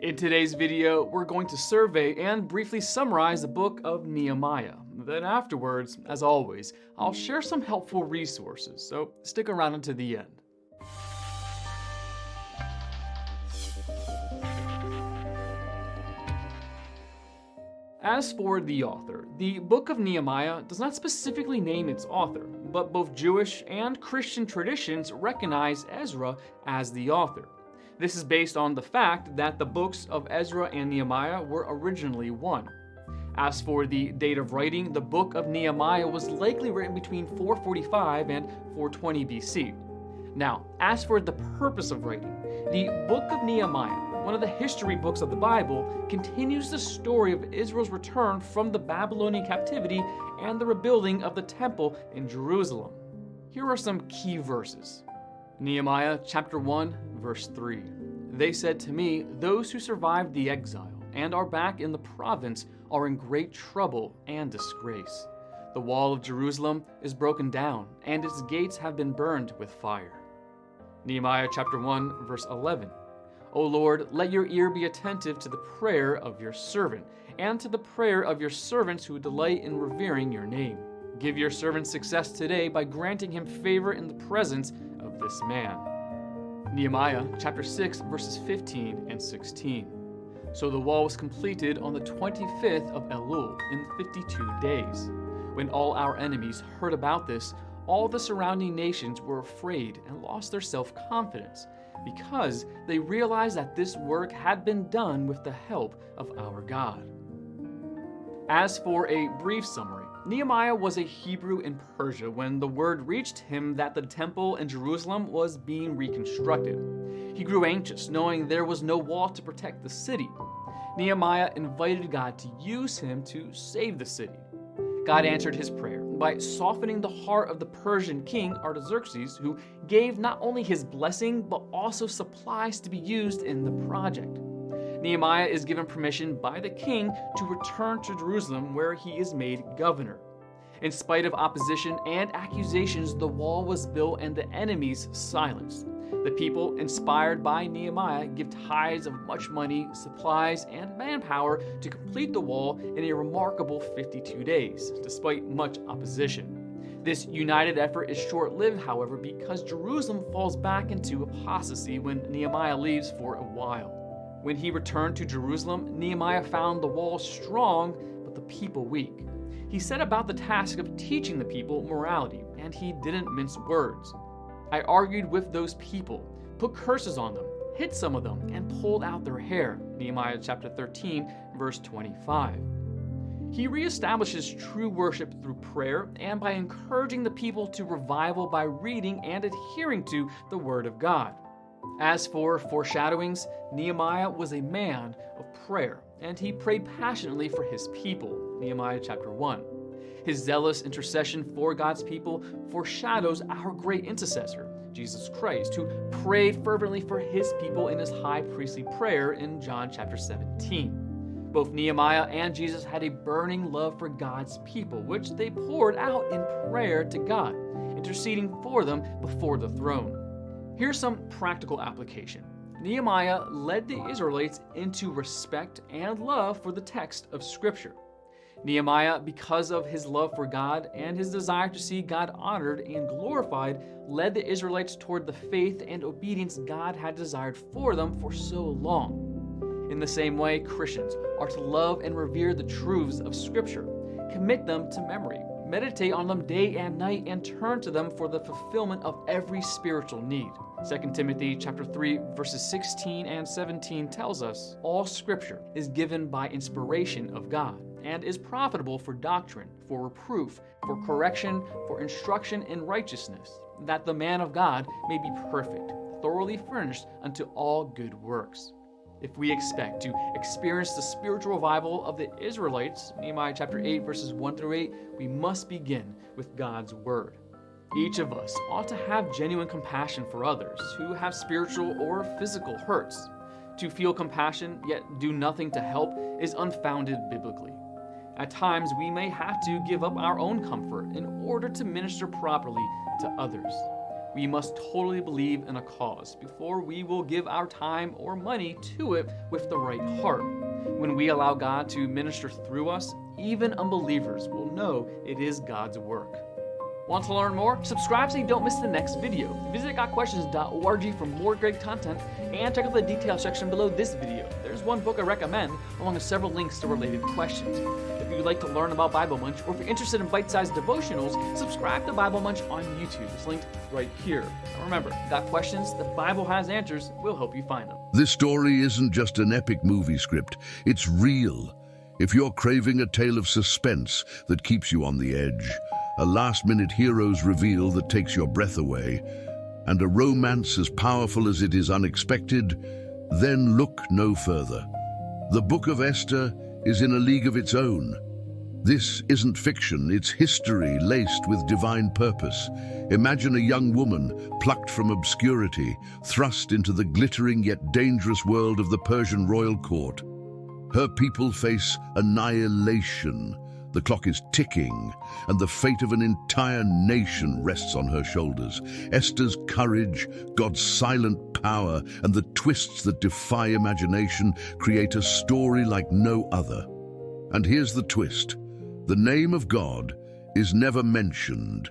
In today's video, we're going to survey and briefly summarize the book of Nehemiah. Then afterwards, as always, I'll share some helpful resources, so stick around until the end. As for the author, the book of Nehemiah does not specifically name its author, but both Jewish and Christian traditions recognize Ezra as the author. This is based on the fact that the books of Ezra and Nehemiah were originally one. As for the date of writing, the book of Nehemiah was likely written between 445 and 420 BC. Now, as for the purpose of writing, the book of Nehemiah, one of the history books of the Bible, continues the story of Israel's return from the Babylonian captivity and the rebuilding of the temple in Jerusalem. Here are some key verses. Nehemiah chapter 1, verse 3. They said to me, "Those who survived the exile and are back in the province are in great trouble and disgrace. The wall of Jerusalem is broken down, and its gates have been burned with fire." Nehemiah chapter 1, verse 11. O Lord, let your ear be attentive to the prayer of your servant, and to the prayer of your servants who delight in revering your name. Give your servant success today by granting him favor in the presence of this man. Nehemiah chapter 6, verses 15 and 16. So the wall was completed on the 25th of Elul in 52 days. When all our enemies heard about this, all the surrounding nations were afraid and lost their self-confidence, because they realized that this work had been done with the help of our God. As for a brief summary, Nehemiah was a Hebrew in Persia when the word reached him that the temple in Jerusalem was being reconstructed. He grew anxious, knowing there was no wall to protect the city. Nehemiah invited God to use him to save the city. God answered his prayer by softening the heart of the Persian king Artaxerxes, who gave not only his blessing but also supplies to be used in the project. Nehemiah is given permission by the king to return to Jerusalem, where he is made governor. In spite of opposition and accusations, the wall was built and the enemies silenced. The people, inspired by Nehemiah, give tithes of much money, supplies, and manpower to complete the wall in a remarkable 52 days, despite much opposition. This united effort is short-lived, however, because Jerusalem falls back into apostasy when Nehemiah leaves for a while. When he returned to Jerusalem, Nehemiah found the wall strong, but the people weak. He set about the task of teaching the people morality, and he didn't mince words. I argued with those people, put curses on them, hit some of them, and pulled out their hair. Nehemiah chapter 13, verse 25. He reestablishes true worship through prayer and by encouraging the people to revival by reading and adhering to the Word of God. As for foreshadowings, Nehemiah was a man of prayer, and he prayed passionately for his people. Nehemiah chapter 1. His zealous intercession for God's people foreshadows our great intercessor, Jesus Christ, who prayed fervently for his people in his high priestly prayer in John chapter 17. Both Nehemiah and Jesus had a burning love for God's people, which they poured out in prayer to God, interceding for them before the throne. Here's some practical application. Nehemiah led the Israelites into respect and love for the text of Scripture. Nehemiah, because of his love for God and his desire to see God honored and glorified, led the Israelites toward the faith and obedience God had desired for them for so long. In the same way, Christians are to love and revere the truths of Scripture, commit them to memory, meditate on them day and night, and turn to them for the fulfillment of every spiritual need. 2 Timothy chapter 3, verses 16 and 17 tells us, all Scripture is given by inspiration of God, and is profitable for doctrine, for reproof, for correction, for instruction in righteousness, that the man of God may be perfect, thoroughly furnished unto all good works. If we expect to experience the spiritual revival of the Israelites, Nehemiah chapter 8, verses 1 through 8, we must begin with God's Word. Each of us ought to have genuine compassion for others who have spiritual or physical hurts. To feel compassion yet do nothing to help is unfounded biblically. At times, we may have to give up our own comfort in order to minister properly to others. We must totally believe in a cause before we will give our time or money to it with the right heart. When we allow God to minister through us, even unbelievers will know it is God's work. Want to learn more? Subscribe so you don't miss the next video. Visit gotquestions.org for more great content, and check out the detail section below this video. There's one book I recommend, along with several links to related questions. If you'd like to learn about Bible Munch, or if you're interested in bite-sized devotionals, subscribe to Bible Munch on YouTube. It's linked right here. Now remember, got questions? The Bible has answers. We'll help you find them. This story isn't just an epic movie script. It's real. If you're craving a tale of suspense that keeps you on the edge, a last-minute hero's reveal that takes your breath away, and a romance as powerful as it is unexpected, then look no further. The Book of Esther is in a league of its own. This isn't fiction, it's history laced with divine purpose. Imagine a young woman plucked from obscurity, thrust into the glittering yet dangerous world of the Persian royal court. Her people face annihilation. The clock is ticking, and the fate of an entire nation rests on her shoulders. Esther's courage, God's silent power, and the twists that defy imagination create a story like no other. And here's the twist. The name of God is never mentioned,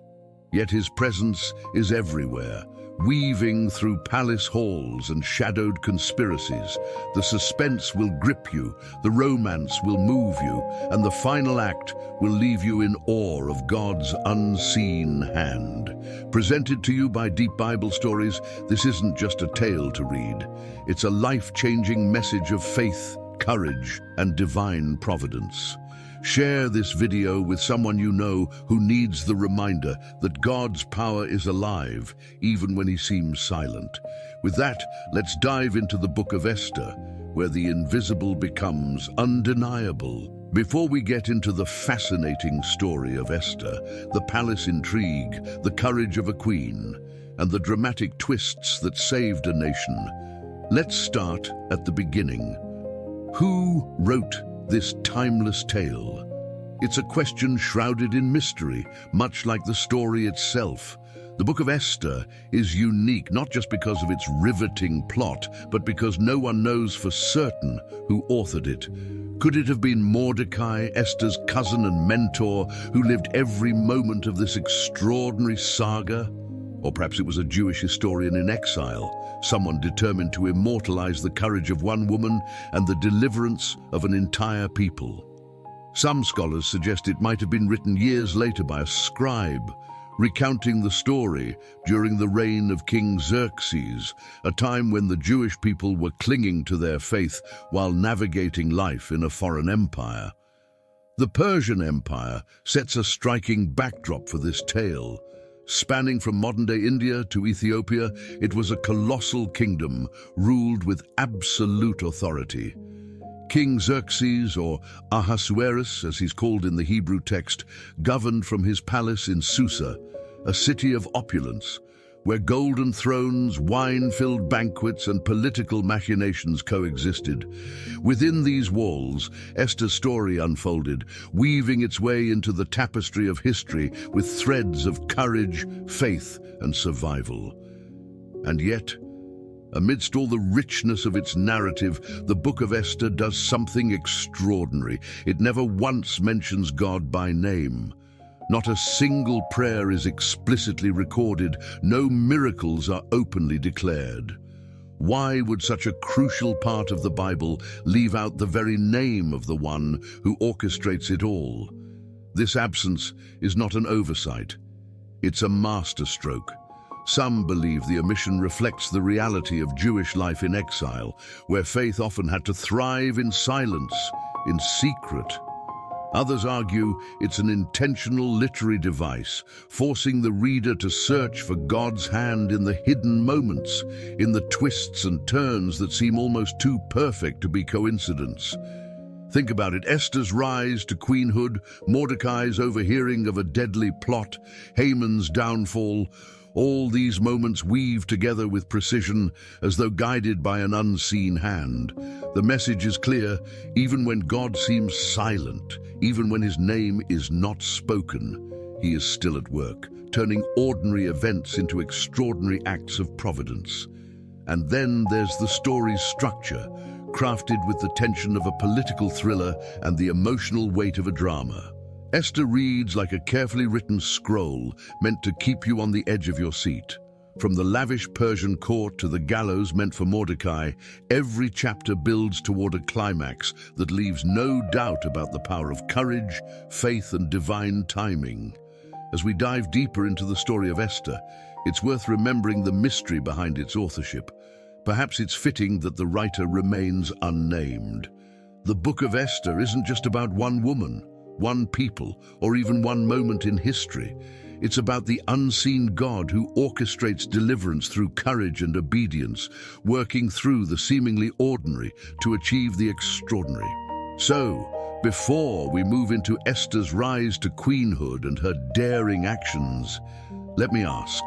yet his presence is everywhere, weaving through palace halls and shadowed conspiracies. The suspense will grip you, the romance will move you, and the final act will leave you in awe of God's unseen hand. Presented to you by Deep Bible Stories, this isn't just a tale to read. It's a life-changing message of faith, courage, and divine providence. Share this video with someone you know who needs the reminder that God's power is alive, even when he seems silent. With that, let's dive into the Book of Esther, where the invisible becomes undeniable. Before we get into the fascinating story of Esther, the palace intrigue, the courage of a queen, and the dramatic twists that saved a nation, let's start at the beginning. Who wrote this timeless tale? It's a question shrouded in mystery, much like the story itself. The Book of Esther is unique not just because of its riveting plot, but because no one knows for certain who authored it. Could it have been Mordecai, Esther's cousin and mentor, who lived every moment of this extraordinary saga? Or perhaps it was a Jewish historian in exile, someone determined to immortalize the courage of one woman and the deliverance of an entire people. Some scholars suggest it might have been written years later by a scribe, recounting the story during the reign of King Xerxes, a time when the Jewish people were clinging to their faith while navigating life in a foreign empire. The Persian Empire sets a striking backdrop for this tale. Spanning from modern-day India to Ethiopia, it was a colossal kingdom ruled with absolute authority. King Xerxes, or Ahasuerus as he's called in the Hebrew text, governed from his palace in Susa, a city of opulence, where golden thrones, wine-filled banquets, and political machinations coexisted. Within these walls, Esther's story unfolded, weaving its way into the tapestry of history with threads of courage, faith, and survival. And yet, amidst all the richness of its narrative, the Book of Esther does something extraordinary. It never once mentions God by name. Not a single prayer is explicitly recorded. No miracles are openly declared. Why would such a crucial part of the Bible leave out the very name of the one who orchestrates it all? This absence is not an oversight. It's a masterstroke. Some believe the omission reflects the reality of Jewish life in exile, where faith often had to thrive in silence, in secret. Others argue it's an intentional literary device, forcing the reader to search for God's hand in the hidden moments, in the twists and turns that seem almost too perfect to be coincidence. Think about it: Esther's rise to queenhood, Mordecai's overhearing of a deadly plot, Haman's downfall. All these moments weave together with precision, as though guided by an unseen hand. The message is clear: even when God seems silent, even when his name is not spoken, he is still at work, turning ordinary events into extraordinary acts of providence. And then there's the story's structure, crafted with the tension of a political thriller and the emotional weight of a drama. Esther reads like a carefully written scroll meant to keep you on the edge of your seat. From the lavish Persian court to the gallows meant for Mordecai, every chapter builds toward a climax that leaves no doubt about the power of courage, faith, and divine timing. As we dive deeper into the story of Esther, it's worth remembering the mystery behind its authorship. Perhaps it's fitting that the writer remains unnamed. The Book of Esther isn't just about one woman, one people, or even one moment in history. It's about the unseen God who orchestrates deliverance through courage and obedience, working through the seemingly ordinary to achieve the extraordinary. So, before we move into Esther's rise to queenhood and her daring actions, let me ask,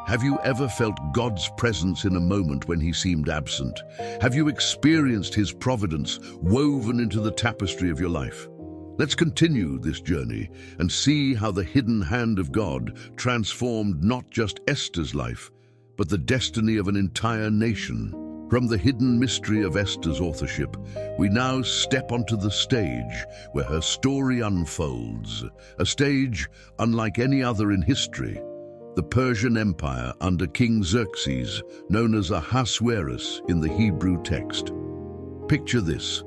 have you ever felt God's presence in a moment when he seemed absent? Have you experienced his providence woven into the tapestry of your life? Let's continue this journey and see how the hidden hand of God transformed not just Esther's life, but the destiny of an entire nation. From the hidden mystery of Esther's authorship, we now step onto the stage where her story unfolds, a stage unlike any other in history. The Persian Empire under King Xerxes, known as Ahasuerus in the Hebrew text. Picture this.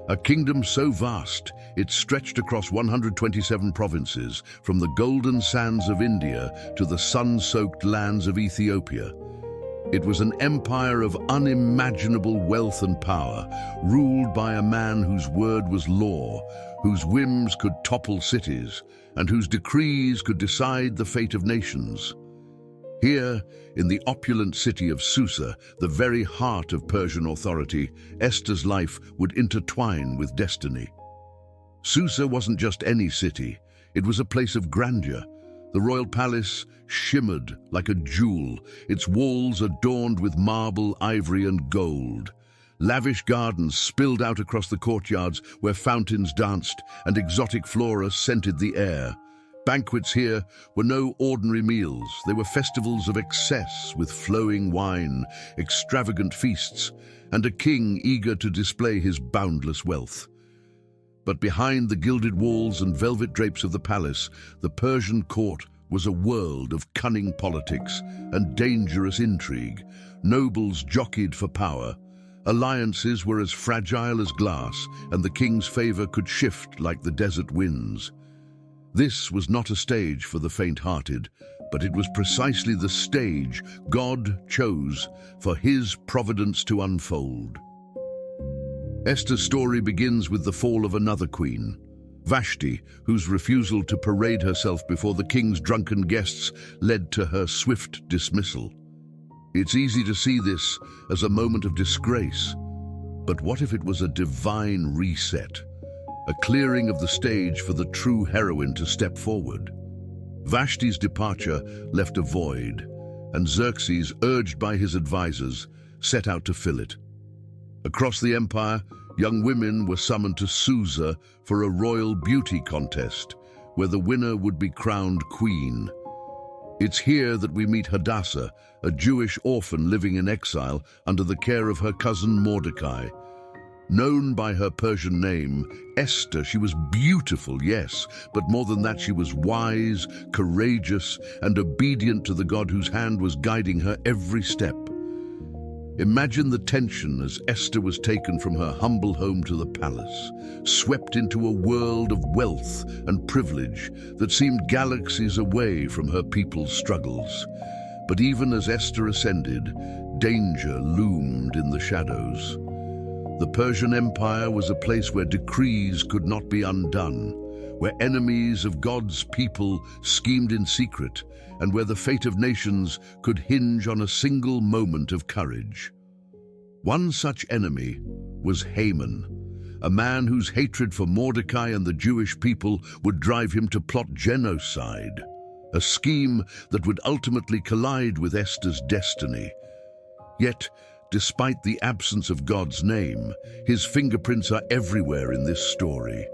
A kingdom so vast, it stretched across 127 provinces, from the golden sands of India to the sun-soaked lands of Ethiopia. It was an empire of unimaginable wealth and power, ruled by a man whose word was law, whose whims could topple cities, and whose decrees could decide the fate of nations. Here, in the opulent city of Susa, the very heart of Persian authority, Esther's life would intertwine with destiny. Susa wasn't just any city, it was a place of grandeur. The royal palace shimmered like a jewel, its walls adorned with marble, ivory, and gold. Lavish gardens spilled out across the courtyards where fountains danced and exotic flora scented the air. Banquets here were no ordinary meals. They were festivals of excess with flowing wine, extravagant feasts, and a king eager to display his boundless wealth. But behind the gilded walls and velvet drapes of the palace, the Persian court was a world of cunning politics and dangerous intrigue. Nobles jockeyed for power. Alliances were as fragile as glass, and the king's favor could shift like the desert winds. This was not a stage for the faint-hearted, but it was precisely the stage God chose for his providence to unfold. Esther's story begins with the fall of another queen, Vashti, whose refusal to parade herself before the king's drunken guests led to her swift dismissal. It's easy to see this as a moment of disgrace, but what if it was a divine reset? A clearing of the stage for the true heroine to step forward. Vashti's departure left a void, and Xerxes, urged by his advisors, set out to fill it. Across the empire, young women were summoned to Susa for a royal beauty contest, where the winner would be crowned queen. It's here that we meet Hadassah, a Jewish orphan living in exile under the care of her cousin Mordecai. Known by her Persian name, Esther, she was beautiful, yes, but more than that, she was wise, courageous, and obedient to the God whose hand was guiding her every step. Imagine the tension as Esther was taken from her humble home to the palace, swept into a world of wealth and privilege that seemed galaxies away from her people's struggles. But even as Esther ascended, danger loomed in the shadows. The Persian Empire was a place where decrees could not be undone, where enemies of God's people schemed in secret, and where the fate of nations could hinge on a single moment of courage. One such enemy was Haman, a man whose hatred for Mordecai and the Jewish people would drive him to plot genocide, a scheme that would ultimately collide with Esther's destiny. Yet, despite the absence of God's name, his fingerprints are everywhere in this story.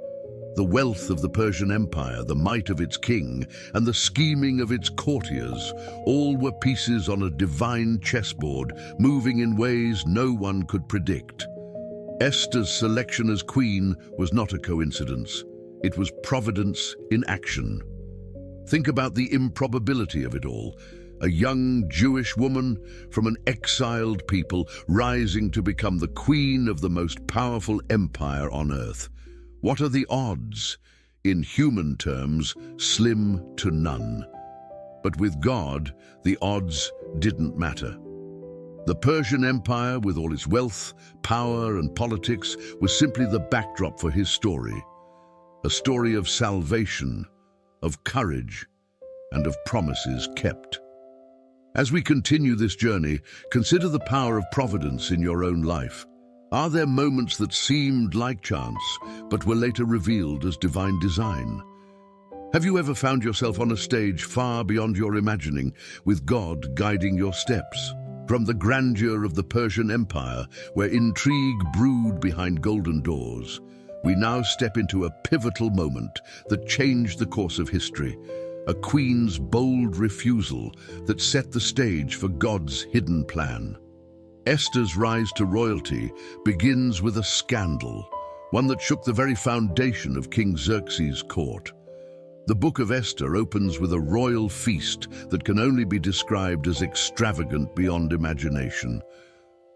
The wealth of the Persian Empire, the might of its king, and the scheming of its courtiers, all were pieces on a divine chessboard, moving in ways no one could predict. Esther's selection as queen was not a coincidence. It was providence in action. Think about the improbability of it all. A young Jewish woman from an exiled people rising to become the queen of the most powerful empire on earth. What are the odds? In human terms, slim to none. But with God, the odds didn't matter. The Persian Empire, with all its wealth, power, and politics, was simply the backdrop for his story. A story of salvation, of courage, and of promises kept. As we continue this journey, consider the power of providence in your own life. Are there moments that seemed like chance, but were later revealed as divine design? Have you ever found yourself on a stage far beyond your imagining, with God guiding your steps? From the grandeur of the Persian Empire, where intrigue brewed behind golden doors, we now step into a pivotal moment that changed the course of history, a queen's bold refusal that set the stage for God's hidden plan. Esther's rise to royalty begins with a scandal, one that shook the very foundation of King Xerxes' court. The Book of Esther opens with a royal feast that can only be described as extravagant beyond imagination.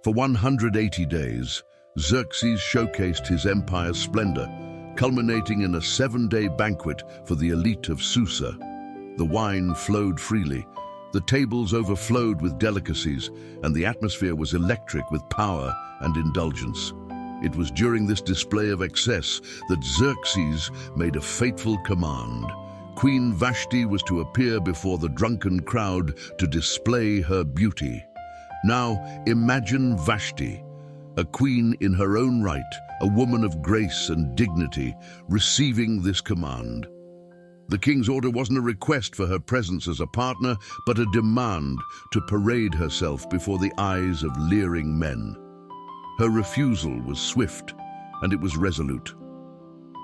For 180 days, Xerxes showcased his empire's splendor, culminating in a 7-day banquet for the elite of Susa. The wine flowed freely, the tables overflowed with delicacies, and the atmosphere was electric with power and indulgence. It was during this display of excess that Xerxes made a fateful command. Queen Vashti was to appear before the drunken crowd to display her beauty. Now, imagine Vashti, a queen in her own right, a woman of grace and dignity, receiving this command. The king's order wasn't a request for her presence as a partner, but a demand to parade herself before the eyes of leering men. Her refusal was swift, and it was resolute.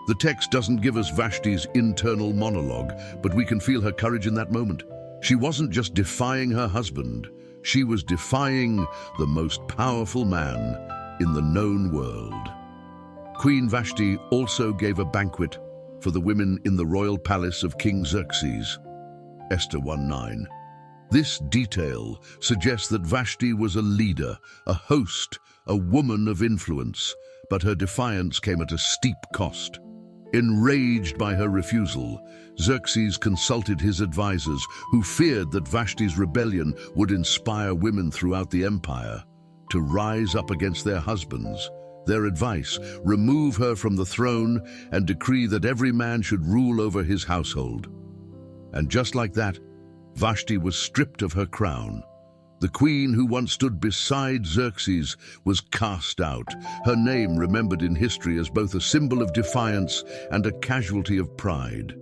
The text doesn't give us Vashti's internal monologue, but we can feel her courage in that moment. She wasn't just defying her husband, she was defying the most powerful man in the known world. Queen Vashti also gave a banquet for the women in the royal palace of King Xerxes. Esther 1:9. This detail suggests that Vashti was a leader, a host, a woman of influence, but her defiance came at a steep cost. Enraged by her refusal, Xerxes consulted his advisors, who feared that Vashti's rebellion would inspire women throughout the empire to rise up against their husbands. Their advice: remove her from the throne and decree that every man should rule over his household. And just like that, Vashti was stripped of her crown. The queen who once stood beside Xerxes was cast out, her name remembered in history as both a symbol of defiance and a casualty of pride.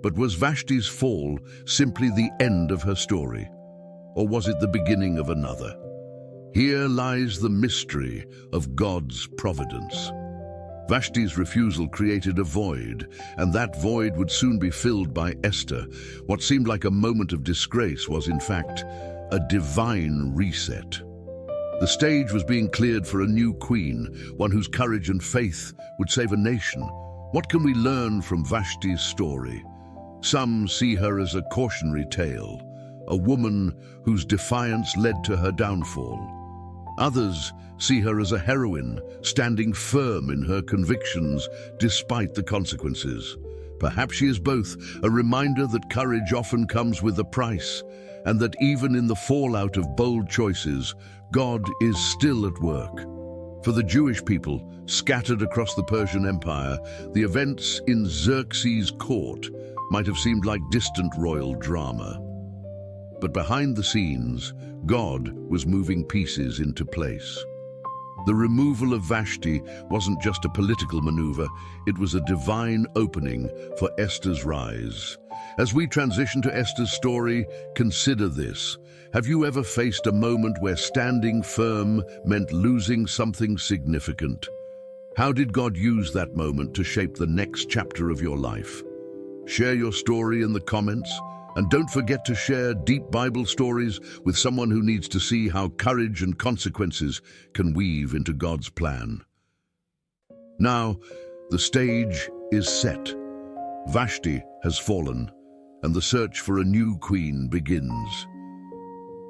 But was Vashti's fall simply the end of her story? Or was it the beginning of another? Here lies the mystery of God's providence. Vashti's refusal created a void, and that void would soon be filled by Esther. What seemed like a moment of disgrace was, in fact, a divine reset. The stage was being cleared for a new queen, one whose courage and faith would save a nation. What can we learn from Vashti's story? Some see her as a cautionary tale, a woman whose defiance led to her downfall. Others see her as a heroine, standing firm in her convictions despite the consequences. Perhaps she is both, a reminder that courage often comes with a price, and that even in the fallout of bold choices, God is still at work. For the Jewish people scattered across the Persian Empire, the events in Xerxes' court might have seemed like distant royal drama. But behind the scenes, God was moving pieces into place. The removal of Vashti wasn't just a political maneuver, it was a divine opening for Esther's rise. As we transition to Esther's story, consider this. Have you ever faced a moment where standing firm meant losing something significant? How did God use that moment to shape the next chapter of your life? Share your story in the comments, and don't forget to share deep Bible stories with someone who needs to see how courage and consequences can weave into God's plan. Now, the stage is set. Vashti has fallen, and the search for a new queen begins.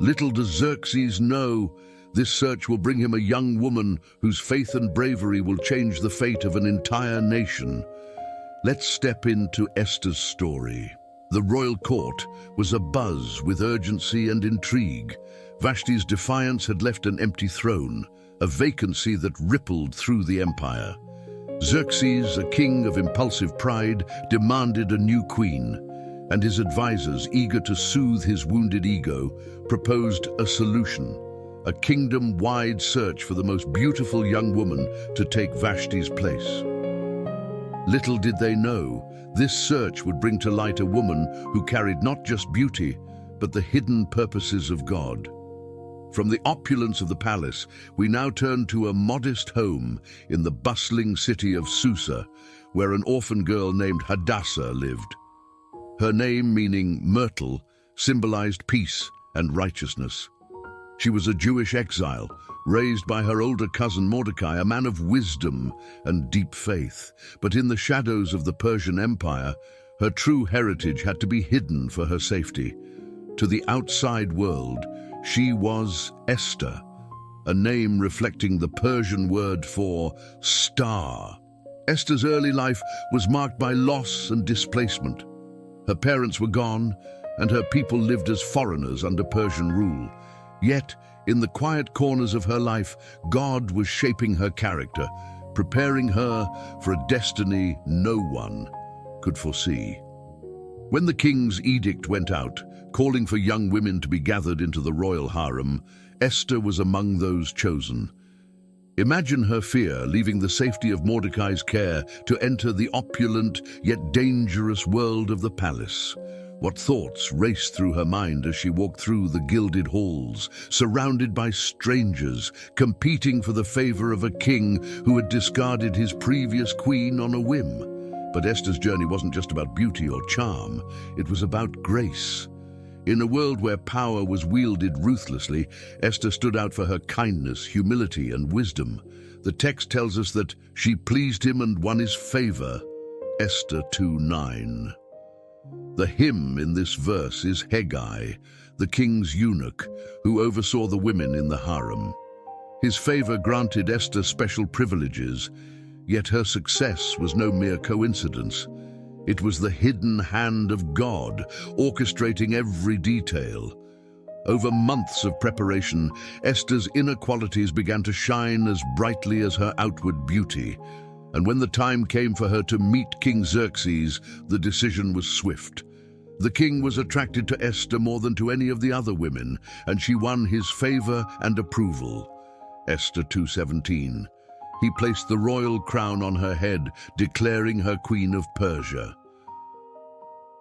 Little does Xerxes know, this search will bring him a young woman whose faith and bravery will change the fate of an entire nation. Let's step into Esther's story. The royal court was abuzz with urgency and intrigue. Vashti's defiance had left an empty throne, a vacancy that rippled through the empire. Xerxes, a king of impulsive pride, demanded a new queen, and his advisors, eager to soothe his wounded ego, proposed a solution: a kingdom-wide search for the most beautiful young woman to take Vashti's place. Little did they know, this search would bring to light a woman who carried not just beauty, but the hidden purposes of God. From the opulence of the palace, we now turn to a modest home in the bustling city of Susa, where an orphan girl named Hadassah lived. Her name, meaning myrtle, symbolized peace and righteousness. She was a Jewish exile, raised by her older cousin Mordecai, a man of wisdom and deep faith. But in the shadows of the Persian Empire, her true heritage had to be hidden for her safety. To the outside world, she was Esther, a name reflecting the Persian word for star. Esther's early life was marked by loss and displacement. Her parents were gone, and her people lived as foreigners under Persian rule. Yet, in the quiet corners of her life, God was shaping her character, preparing her for a destiny no one could foresee. When the king's edict went out, calling for young women to be gathered into the royal harem, Esther was among those chosen. Imagine her fear, leaving the safety of Mordecai's care to enter the opulent yet dangerous world of the palace. What thoughts raced through her mind as she walked through the gilded halls, surrounded by strangers, competing for the favor of a king who had discarded his previous queen on a whim. But Esther's journey wasn't just about beauty or charm, it was about grace. In a world where power was wielded ruthlessly, Esther stood out for her kindness, humility, and wisdom. The text tells us that she pleased him and won his favor. Esther 2:9. The hymn in this verse is Haggai, the king's eunuch, who oversaw the women in the harem. His favor granted Esther special privileges, yet her success was no mere coincidence. It was the hidden hand of God, orchestrating every detail. Over months of preparation, Esther's inner qualities began to shine as brightly as her outward beauty. And when the time came for her to meet King Xerxes, the decision was swift. The king was attracted to Esther more than to any of the other women, and she won his favor and approval. Esther 2:17. He placed the royal crown on her head, declaring her queen of Persia.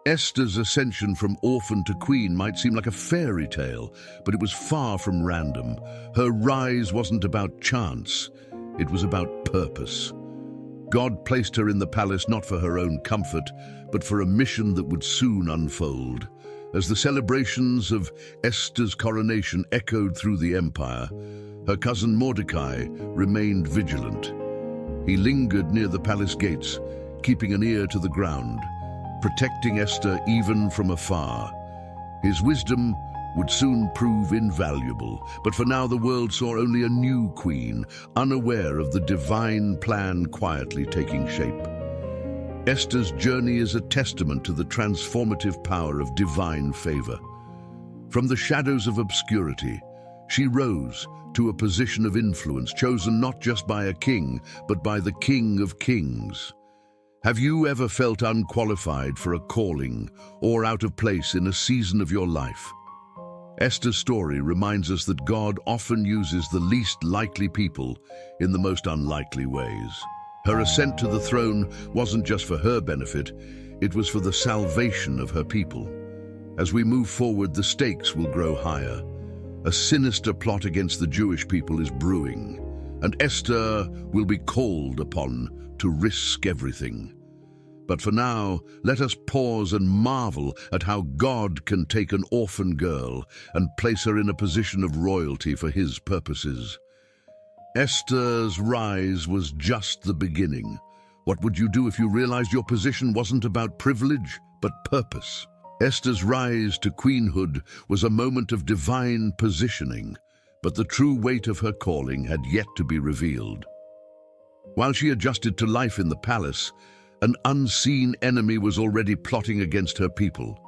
Esther's ascension from orphan to queen might seem like a fairy tale, but it was far from random. Her rise wasn't about chance, it was about purpose. God placed her in the palace not for her own comfort, but for a mission that would soon unfold. As the celebrations of Esther's coronation echoed through the empire, her cousin Mordecai remained vigilant. He lingered near the palace gates, keeping an ear to the ground, protecting Esther even from afar. His wisdom would soon prove invaluable, but for now the world saw only a new queen, unaware of the divine plan quietly taking shape. Esther's journey is a testament to the transformative power of divine favor. From the shadows of obscurity, she rose to a position of influence, chosen not just by a king, but by the King of Kings. Have you ever felt unqualified for a calling or out of place in a season of your life? Esther's story reminds us that God often uses the least likely people in the most unlikely ways. Her ascent to the throne wasn't just for her benefit, it was for the salvation of her people. As we move forward, the stakes will grow higher. A sinister plot against the Jewish people is brewing. and Esther will be called upon to risk everything. But for now, let us pause and marvel at how God can take an orphan girl and place her in a position of royalty for his purposes. Esther's rise was just the beginning. What would you do if you realized your position wasn't about privilege, but purpose? Esther's rise to queenhood was a moment of divine positioning, but the true weight of her calling had yet to be revealed. While she adjusted to life in the palace, an unseen enemy was already plotting against her people.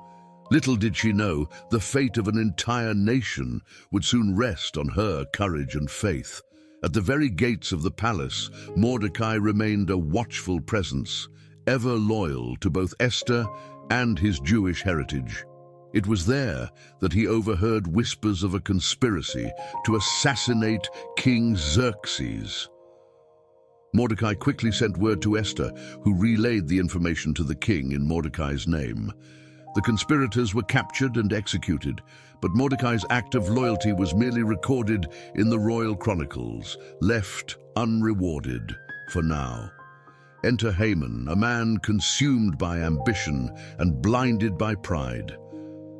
Little did she know, the fate of an entire nation would soon rest on her courage and faith. At the very gates of the palace, Mordecai remained a watchful presence, ever loyal to both Esther and his Jewish heritage. It was there that he overheard whispers of a conspiracy to assassinate King Xerxes. Mordecai quickly sent word to Esther, who relayed the information to the king in Mordecai's name. The conspirators were captured and executed, but Mordecai's act of loyalty was merely recorded in the royal chronicles, left unrewarded for now. Enter Haman, a man consumed by ambition and blinded by pride.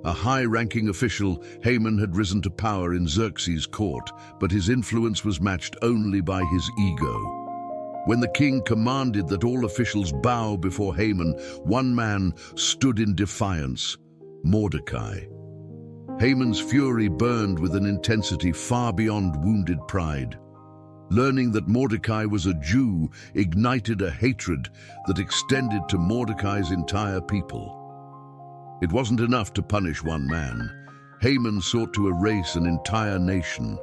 A high-ranking official, Haman had risen to power in Xerxes' court, but his influence was matched only by his ego. When the king commanded that all officials bow before Haman, one man stood in defiance: Mordecai. Haman's fury burned with an intensity far beyond wounded pride. Learning that Mordecai was a Jew ignited a hatred that extended to Mordecai's entire people. It wasn't enough to punish one man. Haman sought to erase an entire nation.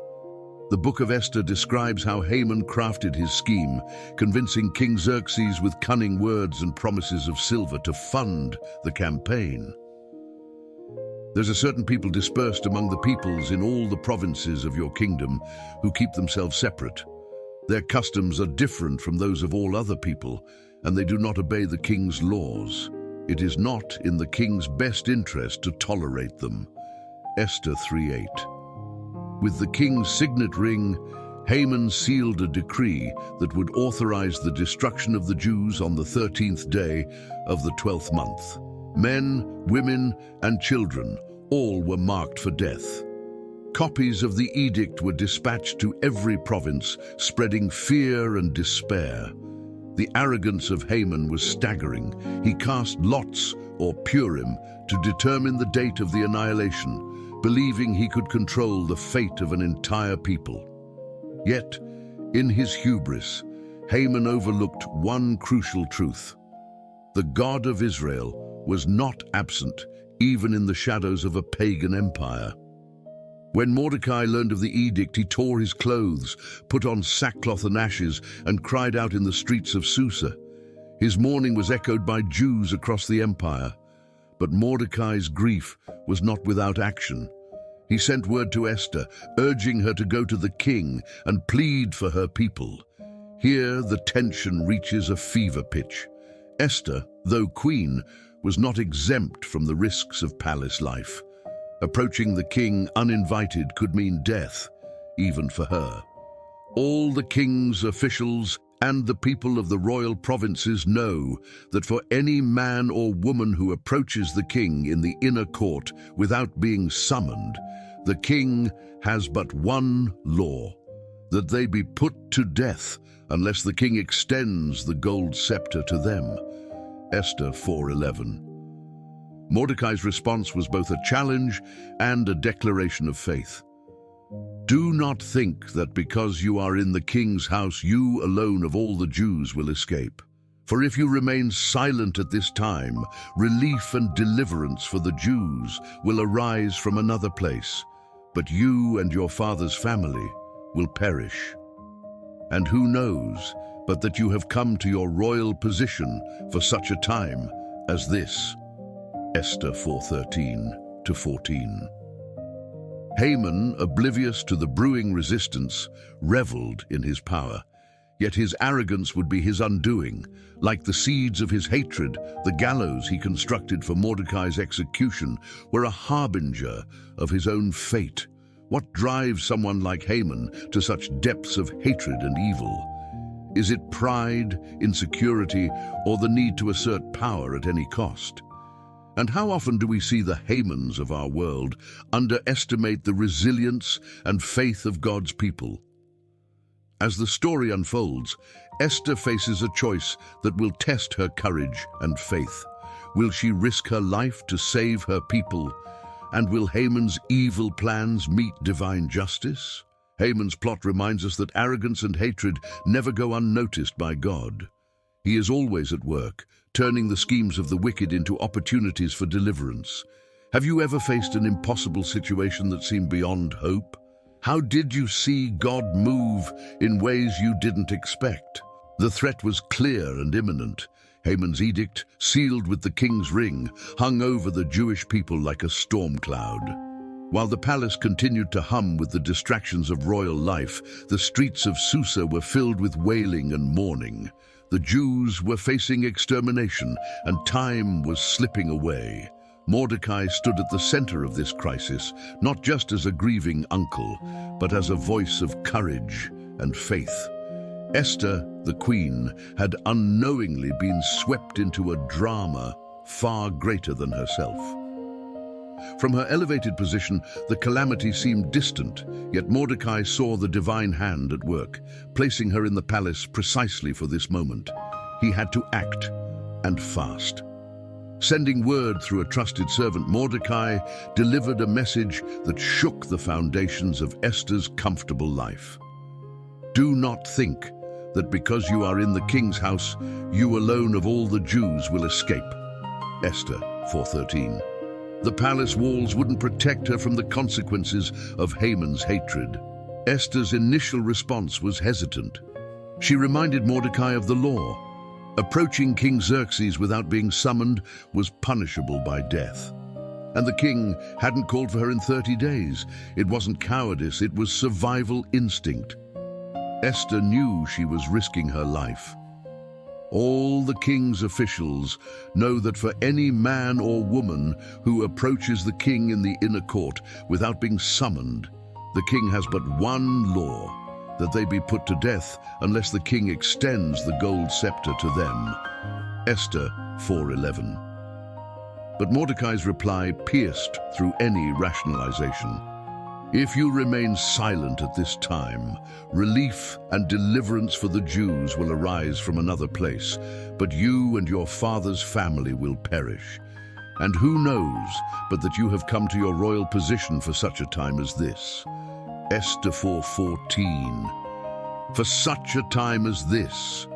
The Book of Esther describes how Haman crafted his scheme, convincing King Xerxes with cunning words and promises of silver to fund the campaign. There's a certain people dispersed among the peoples in all the provinces of your kingdom who keep themselves separate. Their customs are different from those of all other people, and they do not obey the king's laws. It is not in the king's best interest to tolerate them. Esther 3:8. With the king's signet ring, Haman sealed a decree that would authorize the destruction of the Jews on the 13th day of the 12th month. Men, women, and children, all were marked for death. Copies of the edict were dispatched to every province, spreading fear and despair. The arrogance of Haman was staggering. He cast lots, or Purim, to determine the date of the annihilation, believing he could control the fate of an entire people. Yet, in his hubris, Haman overlooked one crucial truth. The God of Israel was not absent, even in the shadows of a pagan empire. When Mordecai learned of the edict, he tore his clothes, put on sackcloth and ashes, and cried out in the streets of Susa. His mourning was echoed by Jews across the empire. But Mordecai's grief was not without action. He sent word to Esther, urging her to go to the king and plead for her people. Here the tension reaches a fever pitch. Esther, though queen, was not exempt from the risks of palace life. Approaching the king uninvited could mean death, even for her. All the king's officials and the people of the royal provinces know that for any man or woman who approaches the king in the inner court without being summoned, the king has but one law: that they be put to death unless the king extends the gold scepter to them. Esther 4:11. Mordecai's response was both a challenge and a declaration of faith. Do not think that because you are in the king's house, you alone of all the Jews will escape. For if you remain silent at this time, relief and deliverance for the Jews will arise from another place, but you and your father's family will perish. And who knows but that you have come to your royal position for such a time as this? Esther 4:13-14. Haman, oblivious to the brewing resistance, reveled in his power. Yet his arrogance would be his undoing. Like the seeds of his hatred, the gallows he constructed for Mordecai's execution were a harbinger of his own fate. What drives someone like Haman to such depths of hatred and evil? Is it pride, insecurity, or the need to assert power at any cost? And how often do we see the Hamans of our world underestimate the resilience and faith of God's people? As the story unfolds, Esther faces a choice that will test her courage and faith. Will she risk her life to save her people? And will Haman's evil plans meet divine justice? Haman's plot reminds us that arrogance and hatred never go unnoticed by God. He is always at work, turning the schemes of the wicked into opportunities for deliverance. Have you ever faced an impossible situation that seemed beyond hope? How did you see God move in ways you didn't expect? The threat was clear and imminent. Haman's edict, sealed with the king's ring, hung over the Jewish people like a storm cloud. While the palace continued to hum with the distractions of royal life, the streets of Susa were filled with wailing and mourning. The Jews were facing extermination, and time was slipping away. Mordecai stood at the center of this crisis, not just as a grieving uncle, but as a voice of courage and faith. Esther, the queen, had unknowingly been swept into a drama far greater than herself. From her elevated position, the calamity seemed distant, yet Mordecai saw the divine hand at work, placing her in the palace precisely for this moment. He had to act, and fast. Sending word through a trusted servant, Mordecai delivered a message that shook the foundations of Esther's comfortable life. Do not think that because you are in the king's house, you alone of all the Jews will escape. Esther 4:13. The palace walls wouldn't protect her from the consequences of Haman's hatred. Esther's initial response was hesitant. She reminded Mordecai of the law. Approaching King Xerxes without being summoned was punishable by death. And the king hadn't called for her in 30 days. It wasn't cowardice, it was survival instinct. Esther knew she was risking her life. All the king's officials know that for any man or woman who approaches the king in the inner court without being summoned, the king has but one law: that they be put to death unless the king extends the gold scepter to them. Esther 4:11. But Mordecai's reply pierced through any rationalization. If you remain silent at this time, relief and deliverance for the Jews will arise from another place, but you and your father's family will perish. And who knows but that you have come to your royal position for such a time as this? Esther 4:14. For such a time as this.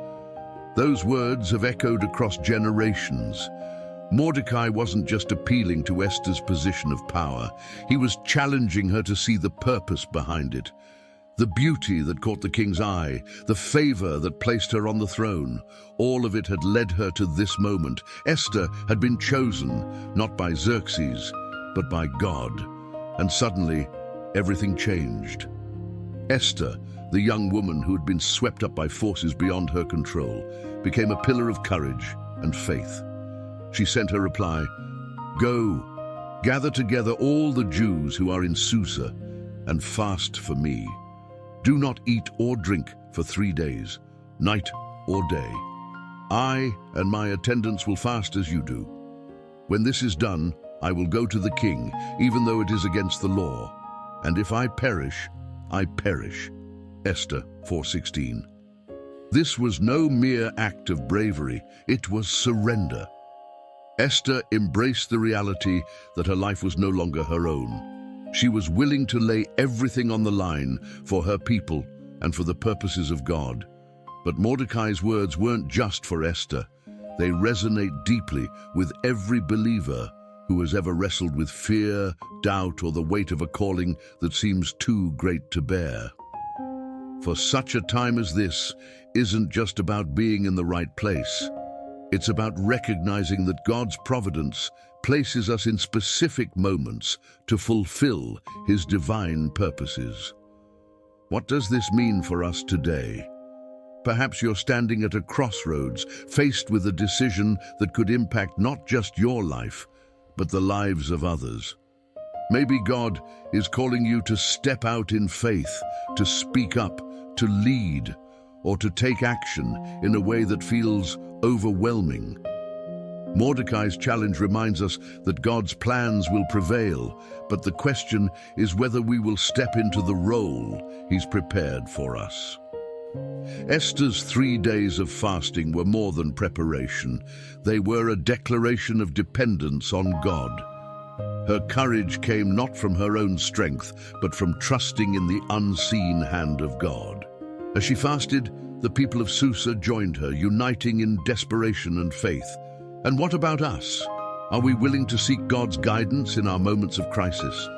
Those words have echoed across generations. Mordecai wasn't just appealing to Esther's position of power. He was challenging her to see the purpose behind it. The beauty that caught the king's eye, the favor that placed her on the throne, all of it had led her to this moment. Esther had been chosen, not by Xerxes, but by God. And suddenly, everything changed. Esther, the young woman who had been swept up by forces beyond her control, became a pillar of courage and faith. She sent her reply, "Go, gather together all the Jews who are in Susa, and fast for me. Do not eat or drink for 3 days, night or day. I and my attendants will fast as you do. When this is done, I will go to the king, even though it is against the law. And if I perish, I perish." Esther 4:16. This was no mere act of bravery, it was surrender. Esther embraced the reality that her life was no longer her own. She was willing to lay everything on the line for her people and for the purposes of God. But Mordecai's words weren't just for Esther. They resonate deeply with every believer who has ever wrestled with fear, doubt, or the weight of a calling that seems too great to bear. For such a time as this isn't just about being in the right place. It's about recognizing that God's providence places us in specific moments to fulfill His divine purposes. What does this mean for us today? Perhaps you're standing at a crossroads, faced with a decision that could impact not just your life, but the lives of others. Maybe God is calling you to step out in faith, to speak up, to lead, or to take action in a way that feels overwhelming. Mordecai's challenge reminds us that God's plans will prevail, but the question is whether we will step into the role He's prepared for us. Esther's 3 days of fasting were more than preparation. They were a declaration of dependence on God. Her courage came not from her own strength, but from trusting in the unseen hand of God. As she fasted, the people of Susa joined her, uniting in desperation and faith. And what about us? Are we willing to seek God's guidance in our moments of crisis?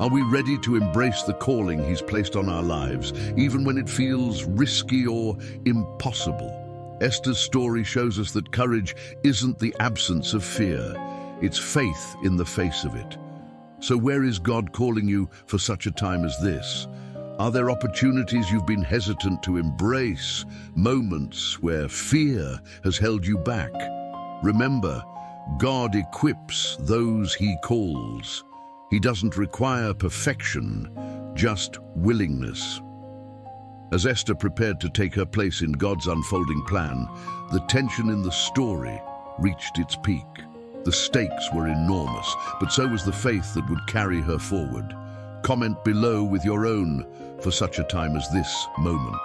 Are we ready to embrace the calling He's placed on our lives, even when it feels risky or impossible? Esther's story shows us that courage isn't the absence of fear. It's faith in the face of it. So where is God calling you for such a time as this? Are there opportunities you've been hesitant to embrace, moments where fear has held you back? Remember, God equips those He calls. He doesn't require perfection, just willingness. As Esther prepared to take her place in God's unfolding plan, the tension in the story reached its peak. The stakes were enormous, but so was the faith that would carry her forward. Comment below with your own for such a time as this moment.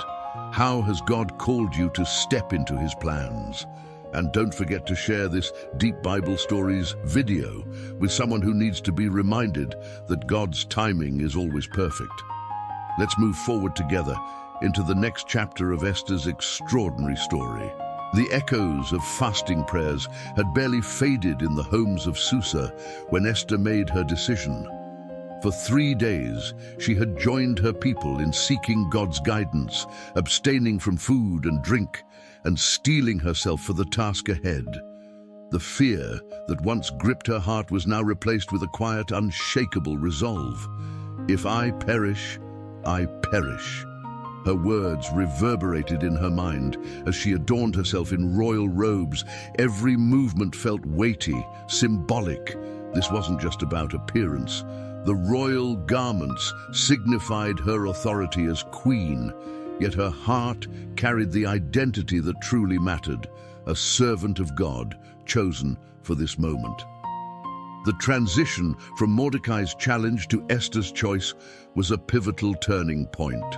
How has God called you to step into His plans? And don't forget to share this Deep Bible Stories video with someone who needs to be reminded that God's timing is always perfect. Let's move forward together into the next chapter of Esther's extraordinary story. The echoes of fasting prayers had barely faded in the homes of Susa when Esther made her decision. For 3 days, she had joined her people in seeking God's guidance, abstaining from food and drink, and steeling herself for the task ahead. The fear that once gripped her heart was now replaced with a quiet, unshakable resolve. If I perish, I perish. Her words reverberated in her mind as she adorned herself in royal robes. Every movement felt weighty, symbolic. This wasn't just about appearance. The royal garments signified her authority as queen, yet her heart carried the identity that truly mattered, a servant of God, chosen for this moment. The transition from Mordecai's challenge to Esther's choice was a pivotal turning point.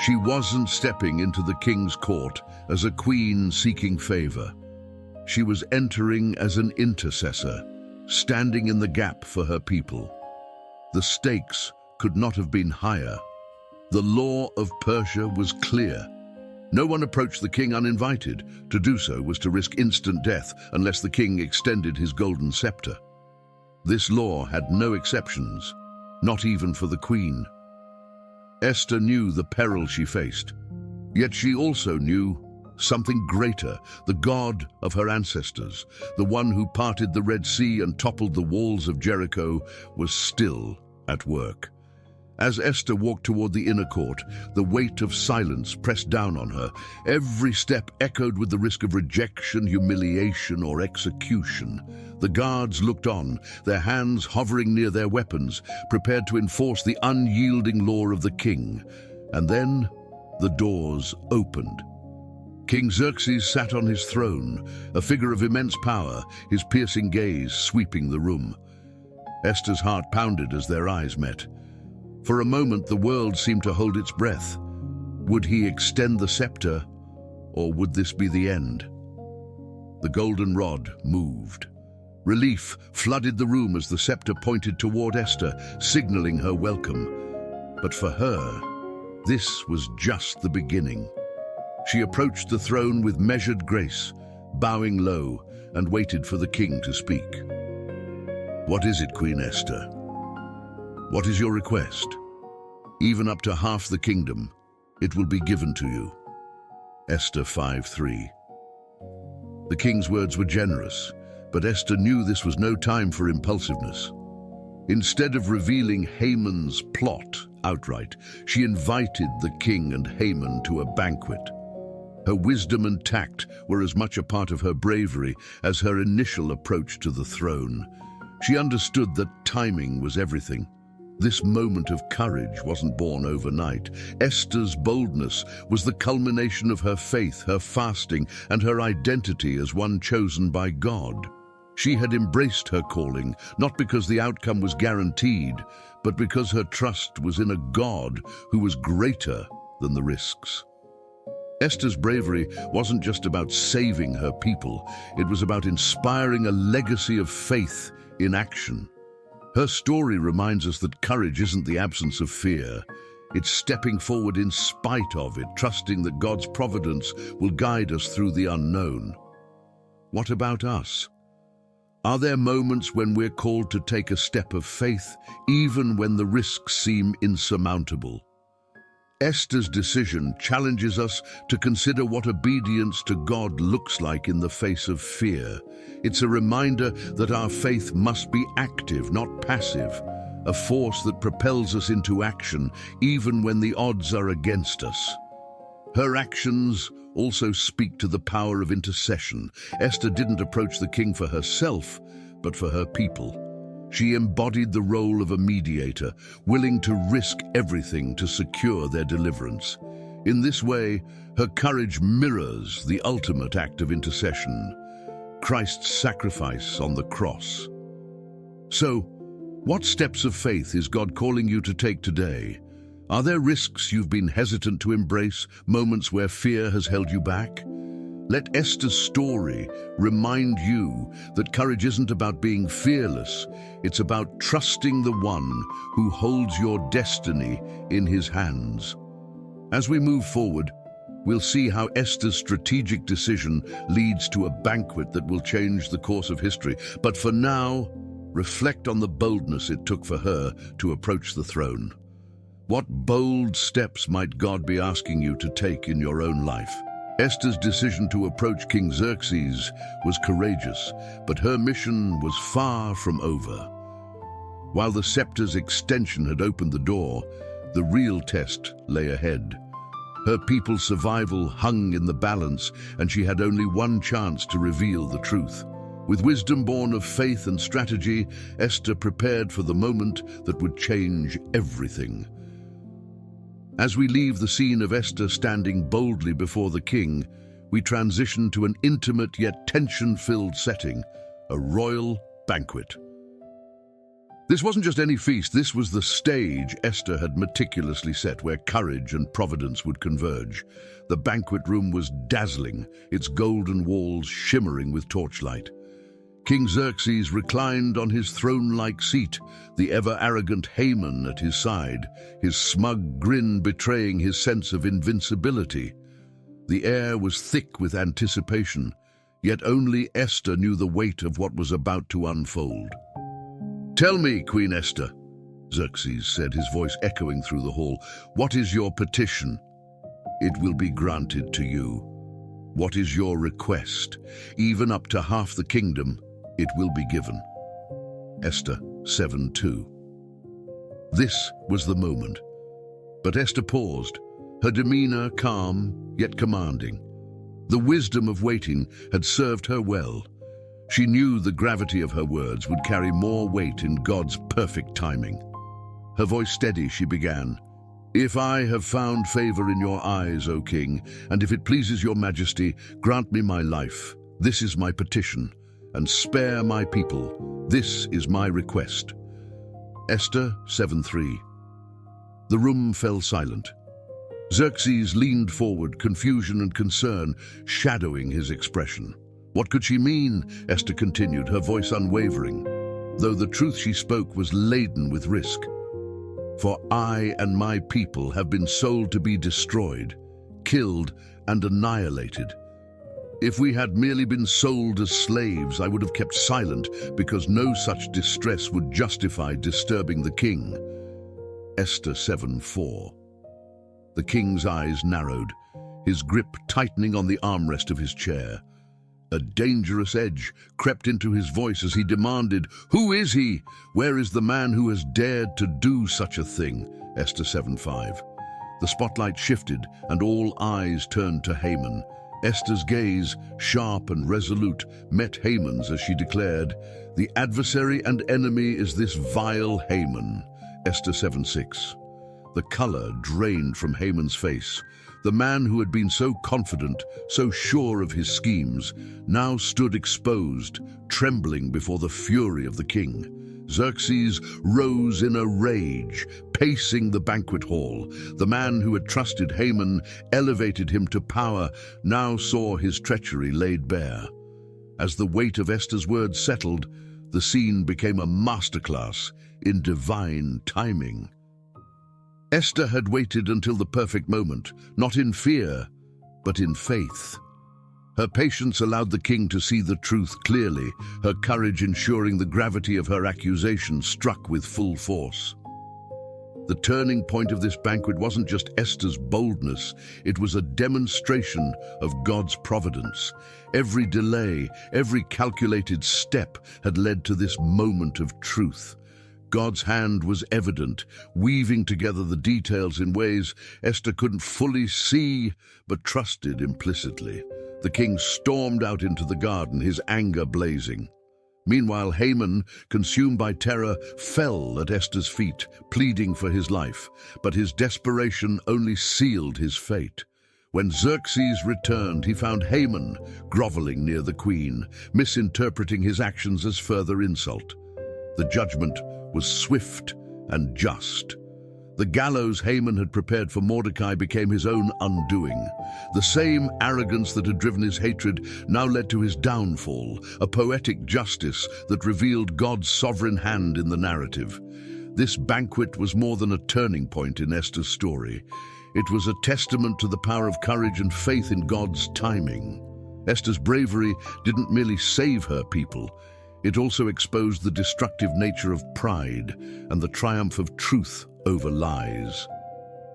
She wasn't stepping into the king's court as a queen seeking favor. She was entering as an intercessor, standing in the gap for her people. The stakes could not have been higher. The law of Persia was clear. No one approached the king uninvited. To do so was to risk instant death unless the king extended his golden scepter. This law had no exceptions, not even for the queen. Esther knew the peril she faced, yet she also knew something greater. The God of her ancestors, the one who parted the Red Sea and toppled the walls of Jericho, was still at work. As Esther walked toward the inner court, the weight of silence pressed down on her. Every step echoed with the risk of rejection, humiliation, or execution. The guards looked on, their hands hovering near their weapons, prepared to enforce the unyielding law of the king. And then the doors opened. King Xerxes sat on his throne, a figure of immense power, his piercing gaze sweeping the room. Esther's heart pounded as their eyes met. For a moment, the world seemed to hold its breath. Would he extend the scepter, or would this be the end? The golden rod moved. Relief flooded the room as the scepter pointed toward Esther, signaling her welcome. But for her, this was just the beginning. She approached the throne with measured grace, bowing low, and waited for the king to speak. "What is it, Queen Esther? What is your request? Even up to half the kingdom, it will be given to you." Esther 5:3. The king's words were generous, but Esther knew this was no time for impulsiveness. Instead of revealing Haman's plot outright, she invited the king and Haman to a banquet. Her wisdom and tact were as much a part of her bravery as her initial approach to the throne. She understood that timing was everything. This moment of courage wasn't born overnight. Esther's boldness was the culmination of her faith, her fasting, and her identity as one chosen by God. She had embraced her calling, not because the outcome was guaranteed, but because her trust was in a God who was greater than the risks. Esther's bravery wasn't just about saving her people, it was about inspiring a legacy of faith in action. Her story reminds us that courage isn't the absence of fear. It's stepping forward in spite of it, trusting that God's providence will guide us through the unknown. What about us? Are there moments when we're called to take a step of faith, even when the risks seem insurmountable? Esther's decision challenges us to consider what obedience to God looks like in the face of fear. It's a reminder that our faith must be active, not passive, a force that propels us into action even when the odds are against us. Her actions also speak to the power of intercession. Esther didn't approach the king for herself, but for her people. She embodied the role of a mediator, willing to risk everything to secure their deliverance. In this way, her courage mirrors the ultimate act of intercession, Christ's sacrifice on the cross. So, what steps of faith is God calling you to take today? Are there risks you've been hesitant to embrace, moments where fear has held you back? Let Esther's story remind you that courage isn't about being fearless. It's about trusting the one who holds your destiny in his hands. As we move forward, we'll see how Esther's strategic decision leads to a banquet that will change the course of history. But for now, reflect on the boldness it took for her to approach the throne. What bold steps might God be asking you to take in your own life? Esther's decision to approach King Xerxes was courageous, but her mission was far from over. While the scepter's extension had opened the door, the real test lay ahead. Her people's survival hung in the balance, and she had only one chance to reveal the truth. With wisdom born of faith and strategy, Esther prepared for the moment that would change everything. As we leave the scene of Esther standing boldly before the king, we transition to an intimate yet tension-filled setting, a royal banquet. This wasn't just any feast, this was the stage Esther had meticulously set where courage and providence would converge. The banquet room was dazzling, its golden walls shimmering with torchlight. King Xerxes reclined on his throne-like seat, the ever-arrogant Haman at his side, his smug grin betraying his sense of invincibility. The air was thick with anticipation, yet only Esther knew the weight of what was about to unfold. "Tell me, Queen Esther," Xerxes said, his voice echoing through the hall, "what is your petition? It will be granted to you. What is your request? Even up to half the kingdom, it will be given." Esther 7:2. This was the moment. But Esther paused, her demeanor calm yet commanding. The wisdom of waiting had served her well. She knew the gravity of her words would carry more weight in God's perfect timing. Her voice steady, she began, "If I have found favor in your eyes, O king, and if it pleases your majesty, grant me my life. This is my petition, and spare my people. This is my request." Esther 7:3. The room fell silent. Xerxes leaned forward, confusion and concern shadowing his expression. "What could she mean?" Esther continued, her voice unwavering, though the truth she spoke was laden with risk. "For I and my people have been sold to be destroyed, killed and annihilated. If we had merely been sold as slaves, I would have kept silent, because no such distress would justify disturbing the king." Esther 7:4. The king's eyes narrowed, his grip tightening on the armrest of his chair. A dangerous edge crept into his voice as he demanded, "Who is he? Where is the man who has dared to do such a thing?" Esther 7:5. The spotlight shifted and all eyes turned to Haman. Esther's gaze, sharp and resolute, met Haman's as she declared, "The adversary and enemy is this vile Haman." Esther 7:6. The color drained from Haman's face. The man who had been so confident, so sure of his schemes, now stood exposed, trembling before the fury of the king. Xerxes rose in a rage, pacing the banquet hall. The man who had trusted Haman, elevated him to power, now saw his treachery laid bare. As the weight of Esther's words settled, the scene became a masterclass in divine timing. Esther had waited until the perfect moment, not in fear, but in faith. Her patience allowed the king to see the truth clearly, her courage ensuring the gravity of her accusation struck with full force. The turning point of this banquet wasn't just Esther's boldness, it was a demonstration of God's providence. Every delay, every calculated step had led to this moment of truth. God's hand was evident, weaving together the details in ways Esther couldn't fully see, but trusted implicitly. The king stormed out into the garden, his anger blazing. Meanwhile, Haman, consumed by terror, fell at Esther's feet, pleading for his life. But his desperation only sealed his fate. When Xerxes returned, he found Haman groveling near the queen, misinterpreting his actions as further insult. The judgment was swift and just. The gallows Haman had prepared for Mordecai became his own undoing. The same arrogance that had driven his hatred now led to his downfall, a poetic justice that revealed God's sovereign hand in the narrative. This banquet was more than a turning point in Esther's story. It was a testament to the power of courage and faith in God's timing. Esther's bravery didn't merely save her people, it also exposed the destructive nature of pride and the triumph of truth over lies.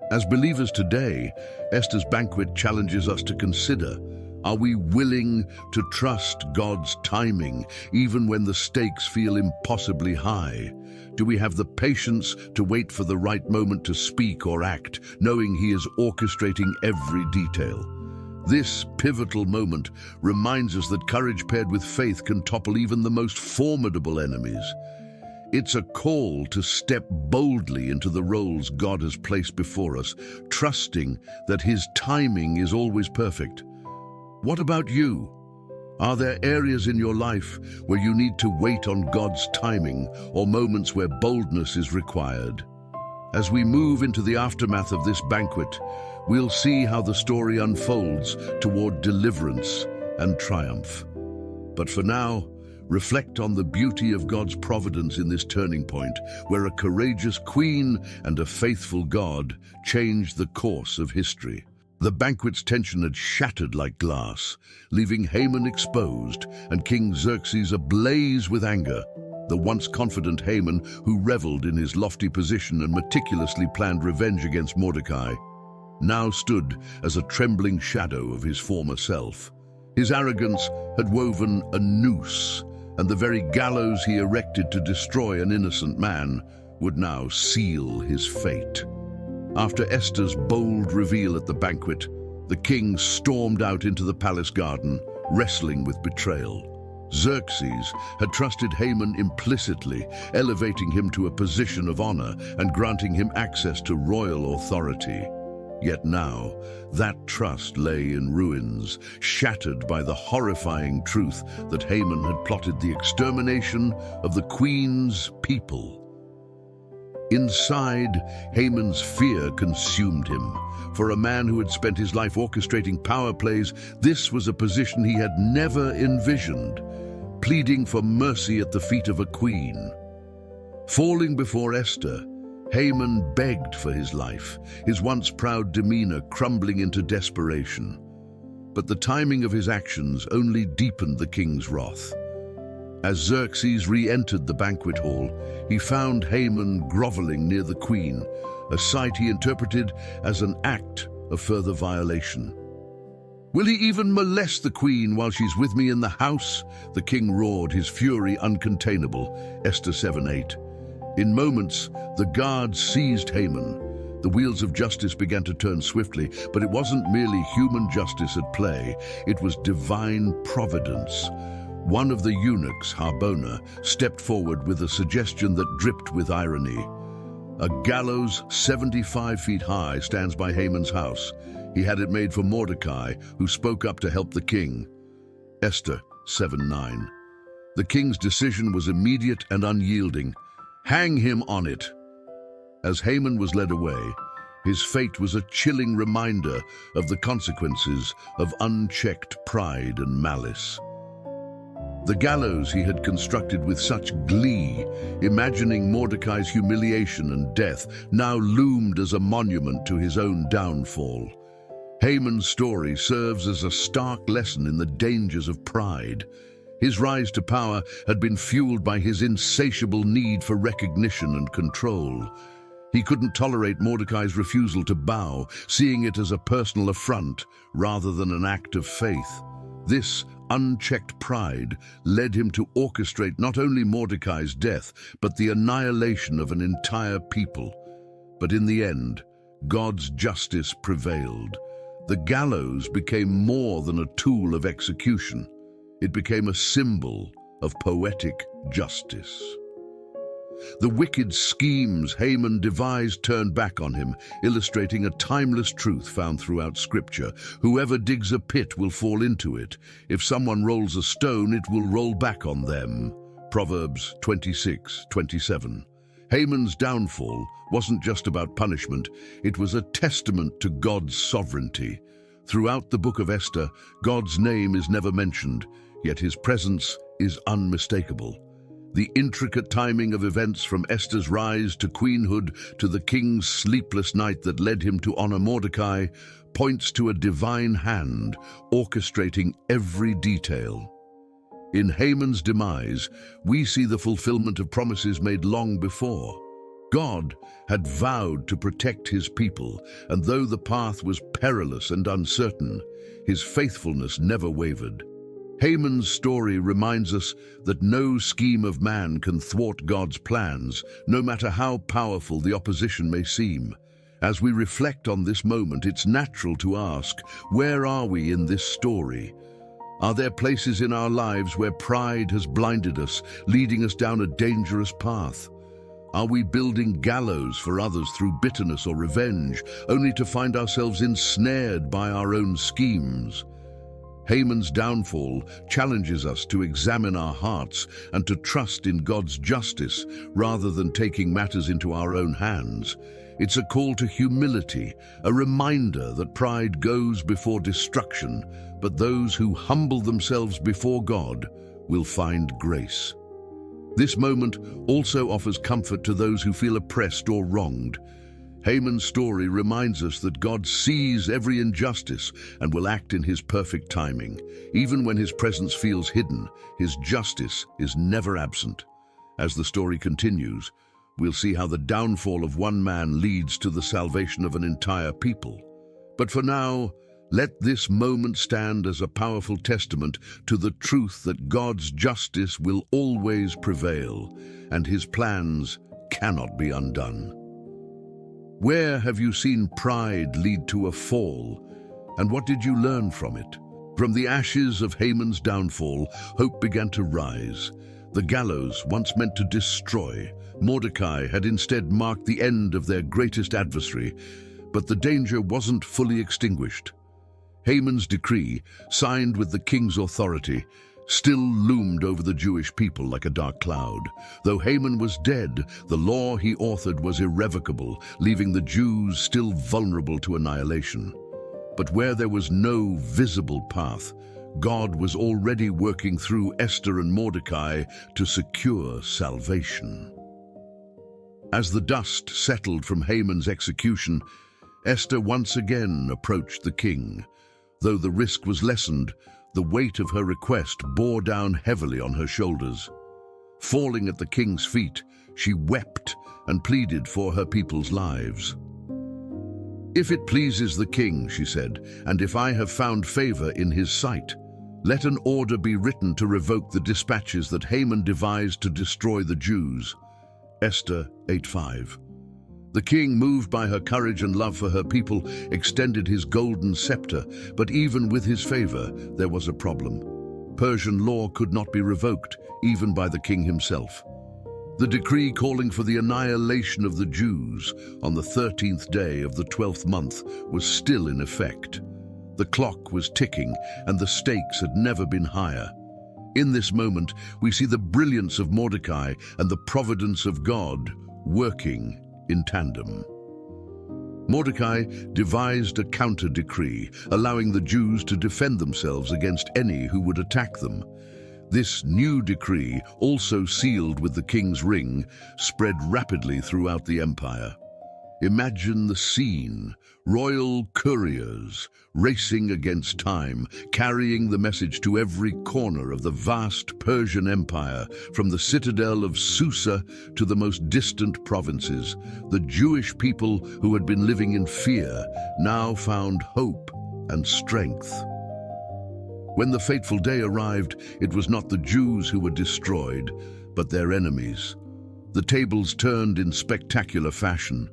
As believers today, Esther's banquet challenges us to consider, are we willing to trust God's timing even when the stakes feel impossibly high? Do we have the patience to wait for the right moment to speak or act, knowing He is orchestrating every detail? This pivotal moment reminds us that courage paired with faith can topple even the most formidable enemies. It's a call to step boldly into the roles God has placed before us, trusting that His timing is always perfect. What about you? Are there areas in your life where you need to wait on God's timing, or moments where boldness is required? As we move into the aftermath of this banquet, we'll see how the story unfolds toward deliverance and triumph. But for now, reflect on the beauty of God's providence in this turning point, where a courageous queen and a faithful God changed the course of history. The banquet's tension had shattered like glass, leaving Haman exposed and King Xerxes ablaze with anger. The once confident Haman, who reveled in his lofty position and meticulously planned revenge against Mordecai, now stood as a trembling shadow of his former self. His arrogance had woven a noose, and the very gallows he erected to destroy an innocent man would now seal his fate. After Esther's bold reveal at the banquet, the king stormed out into the palace garden, wrestling with betrayal. Xerxes had trusted Haman implicitly, elevating him to a position of honor and granting him access to royal authority. Yet now, that trust lay in ruins, shattered by the horrifying truth that Haman had plotted the extermination of the queen's people. Inside, Haman's fear consumed him. For a man who had spent his life orchestrating power plays, this was a position he had never envisioned, pleading for mercy at the feet of a queen. Falling before Esther, Haman begged for his life, his once proud demeanor crumbling into desperation. But the timing of his actions only deepened the king's wrath. As Xerxes re-entered the banquet hall, he found Haman groveling near the queen, a sight he interpreted as an act of further violation. "Will he even molest the queen while she's with me in the house?" the king roared, his fury uncontainable. Esther 7:8. In moments, the guards seized Haman. The wheels of justice began to turn swiftly, but it wasn't merely human justice at play, it was divine providence. One of the eunuchs, Harbona, stepped forward with a suggestion that dripped with irony. A gallows 75 feet high stands by Haman's house. He had it made for Mordecai, who spoke up to help the king. Esther 7:9. The king's decision was immediate and unyielding. Hang him on it. As Haman was led away, his fate was a chilling reminder of the consequences of unchecked pride and malice. The gallows he had constructed with such glee, imagining Mordecai's humiliation and death, now loomed as a monument to his own downfall. Haman's story serves as a stark lesson in the dangers of pride. His rise to power had been fueled by his insatiable need for recognition and control. He couldn't tolerate Mordecai's refusal to bow, seeing it as a personal affront rather than an act of faith. This unchecked pride led him to orchestrate not only Mordecai's death, but the annihilation of an entire people. But in the end, God's justice prevailed. The gallows became more than a tool of execution. It became a symbol of poetic justice. The wicked schemes Haman devised turned back on him, illustrating a timeless truth found throughout Scripture. Whoever digs a pit will fall into it. If someone rolls a stone, it will roll back on them. Proverbs 26:27. Haman's downfall wasn't just about punishment, it was a testament to God's sovereignty. Throughout the book of Esther, God's name is never mentioned, yet his presence is unmistakable. The intricate timing of events from Esther's rise to queenhood to the king's sleepless night that led him to honor Mordecai points to a divine hand orchestrating every detail. In Haman's demise, we see the fulfillment of promises made long before. God had vowed to protect his people, and though the path was perilous and uncertain, his faithfulness never wavered. Haman's story reminds us that no scheme of man can thwart God's plans, no matter how powerful the opposition may seem. As we reflect on this moment, it's natural to ask, where are we in this story? Are there places in our lives where pride has blinded us, leading us down a dangerous path? Are we building gallows for others through bitterness or revenge, only to find ourselves ensnared by our own schemes? Haman's downfall challenges us to examine our hearts and to trust in God's justice rather than taking matters into our own hands. It's a call to humility, a reminder that pride goes before destruction, but those who humble themselves before God will find grace. This moment also offers comfort to those who feel oppressed or wronged. Haman's story reminds us that God sees every injustice and will act in his perfect timing. Even when his presence feels hidden, his justice is never absent. As the story continues, we'll see how the downfall of one man leads to the salvation of an entire people. But for now, let this moment stand as a powerful testament to the truth that God's justice will always prevail, and his plans cannot be undone. Where have you seen pride lead to a fall, and what did you learn from it? From the ashes of Haman's downfall, hope began to rise. The gallows, once meant to destroy, Mordecai had instead marked the end of their greatest adversary, but the danger wasn't fully extinguished. Haman's decree, signed with the king's authority, still loomed over the Jewish people like a dark cloud. Though Haman was dead, the law he authored was irrevocable, leaving the Jews still vulnerable to annihilation. But where there was no visible path, God was already working through Esther and Mordecai to secure salvation. As the dust settled from Haman's execution, Esther once again approached the king. Though the risk was lessened, the weight of her request bore down heavily on her shoulders. Falling at the king's feet, she wept and pleaded for her people's lives. "If it pleases the king," she said, "and if I have found favor in his sight, let an order be written to revoke the dispatches that Haman devised to destroy the Jews." Esther 8:5. The king, moved by her courage and love for her people, extended his golden scepter, but even with his favor, there was a problem. Persian law could not be revoked, even by the king himself. The decree calling for the annihilation of the Jews on the 13th day of the 12th month was still in effect. The clock was ticking, and the stakes had never been higher. In this moment, we see the brilliance of Mordecai and the providence of God working in tandem. Mordecai devised a counter-decree, allowing the Jews to defend themselves against any who would attack them. This new decree, also sealed with the king's ring, spread rapidly throughout the empire. Imagine the scene: royal couriers racing against time, carrying the message to every corner of the vast Persian Empire, from the citadel of Susa to the most distant provinces. The Jewish people who had been living in fear now found hope and strength. When the fateful day arrived, it was not the Jews who were destroyed, but their enemies. The tables turned in spectacular fashion.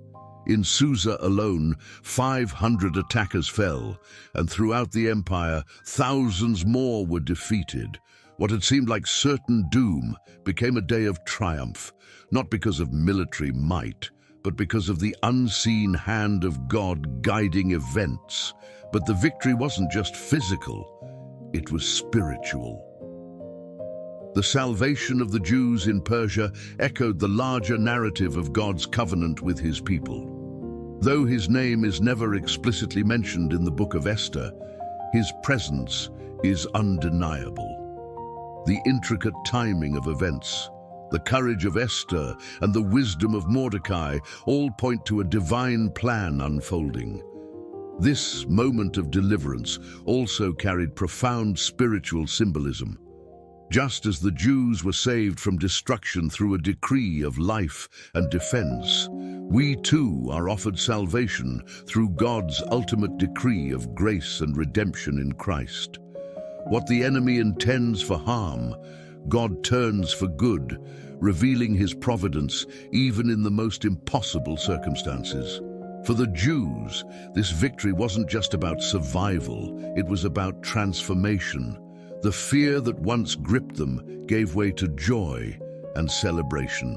In Susa alone, 500 attackers fell, and throughout the empire, thousands more were defeated. What had seemed like certain doom became a day of triumph, not because of military might, but because of the unseen hand of God guiding events. But the victory wasn't just physical, it was spiritual. The salvation of the Jews in Persia echoed the larger narrative of God's covenant with his people. Though his name is never explicitly mentioned in the book of Esther, his presence is undeniable. The intricate timing of events, the courage of Esther, and the wisdom of Mordecai all point to a divine plan unfolding. This moment of deliverance also carried profound spiritual symbolism. Just as the Jews were saved from destruction through a decree of life and defense, we too are offered salvation through God's ultimate decree of grace and redemption in Christ. What the enemy intends for harm, God turns for good, revealing his providence even in the most impossible circumstances. For the Jews, this victory wasn't just about survival, it was about transformation. The fear that once gripped them gave way to joy and celebration.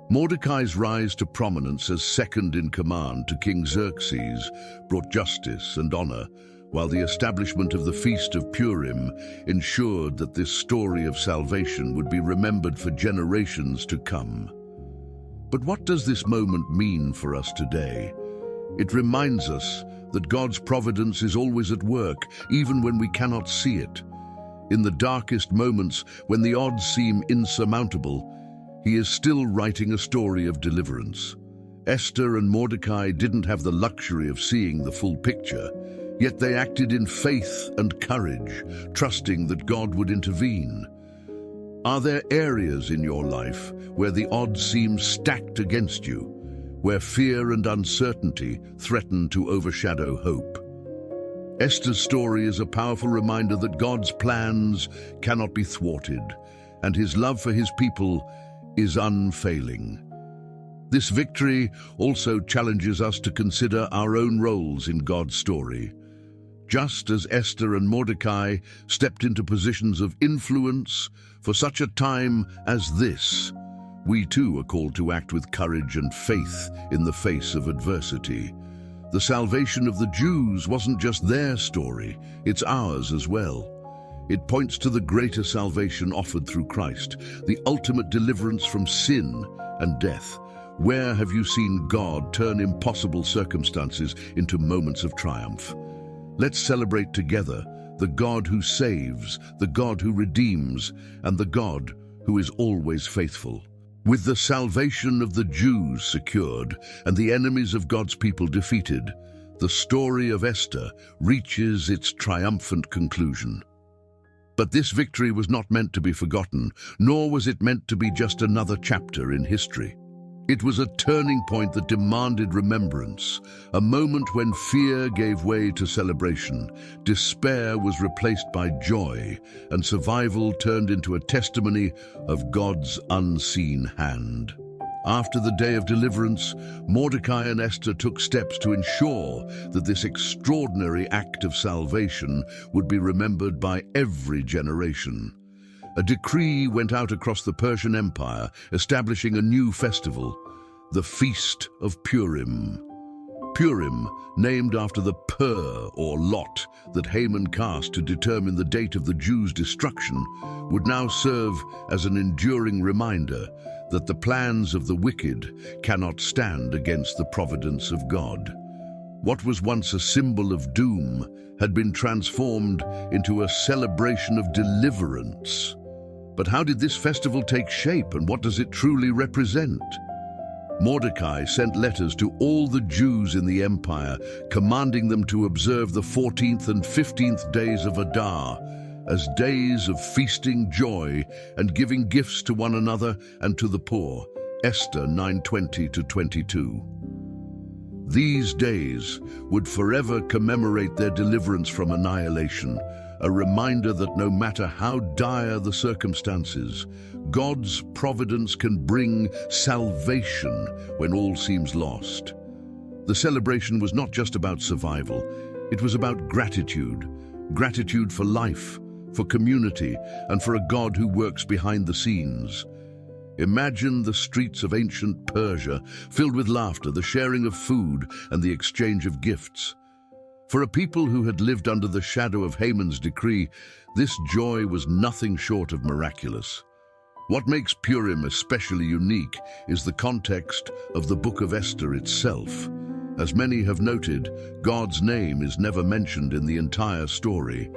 Mordecai's rise to prominence as second in command to King Xerxes brought justice and honor, while the establishment of the Feast of Purim ensured that this story of salvation would be remembered for generations to come. But what does this moment mean for us today? It reminds us that God's providence is always at work, even when we cannot see it. In the darkest moments, when the odds seem insurmountable, he is still writing a story of deliverance. Esther and Mordecai didn't have the luxury of seeing the full picture, yet they acted in faith and courage, trusting that God would intervene. Are there areas in your life where the odds seem stacked against you, where fear and uncertainty threaten to overshadow hope? Esther's story is a powerful reminder that God's plans cannot be thwarted, and his love for his people is unfailing. This victory also challenges us to consider our own roles in God's story. Just as Esther and Mordecai stepped into positions of influence for such a time as this, we too are called to act with courage and faith in the face of adversity. The salvation of the Jews wasn't just their story, it's ours as well. It points to the greater salvation offered through Christ, the ultimate deliverance from sin and death. Where have you seen God turn impossible circumstances into moments of triumph? Let's celebrate together the God who saves, the God who redeems, and the God who is always faithful. With the salvation of the Jews secured and the enemies of God's people defeated, the story of Esther reaches its triumphant conclusion. But this victory was not meant to be forgotten, nor was it meant to be just another chapter in history. It was a turning point that demanded remembrance, a moment when fear gave way to celebration, despair was replaced by joy, and survival turned into a testimony of God's unseen hand. After the day of deliverance, Mordecai and Esther took steps to ensure that this extraordinary act of salvation would be remembered by every generation. A decree went out across the Persian Empire, establishing a new festival, the Feast of Purim. Purim, named after the pur or lot that Haman cast to determine the date of the Jews' destruction, would now serve as an enduring reminder that the plans of the wicked cannot stand against the providence of God. What was once a symbol of doom had been transformed into a celebration of deliverance. But how did this festival take shape, and what does it truly represent? Mordecai sent letters to all the Jews in the empire, commanding them to observe the 14th and 15th days of Adar as days of feasting, joy, and giving gifts to one another and to the poor. Esther 9:20-22. These days would forever commemorate their deliverance from annihilation, a reminder that no matter how dire the circumstances, God's providence can bring salvation when all seems lost. The celebration was not just about survival, it was about gratitude. Gratitude for life, for community, and for a God who works behind the scenes. Imagine the streets of ancient Persia filled with laughter, the sharing of food, and the exchange of gifts. For a people who had lived under the shadow of Haman's decree, this joy was nothing short of miraculous. What makes Purim especially unique is the context of the Book of Esther itself. As many have noted, God's name is never mentioned in the entire story,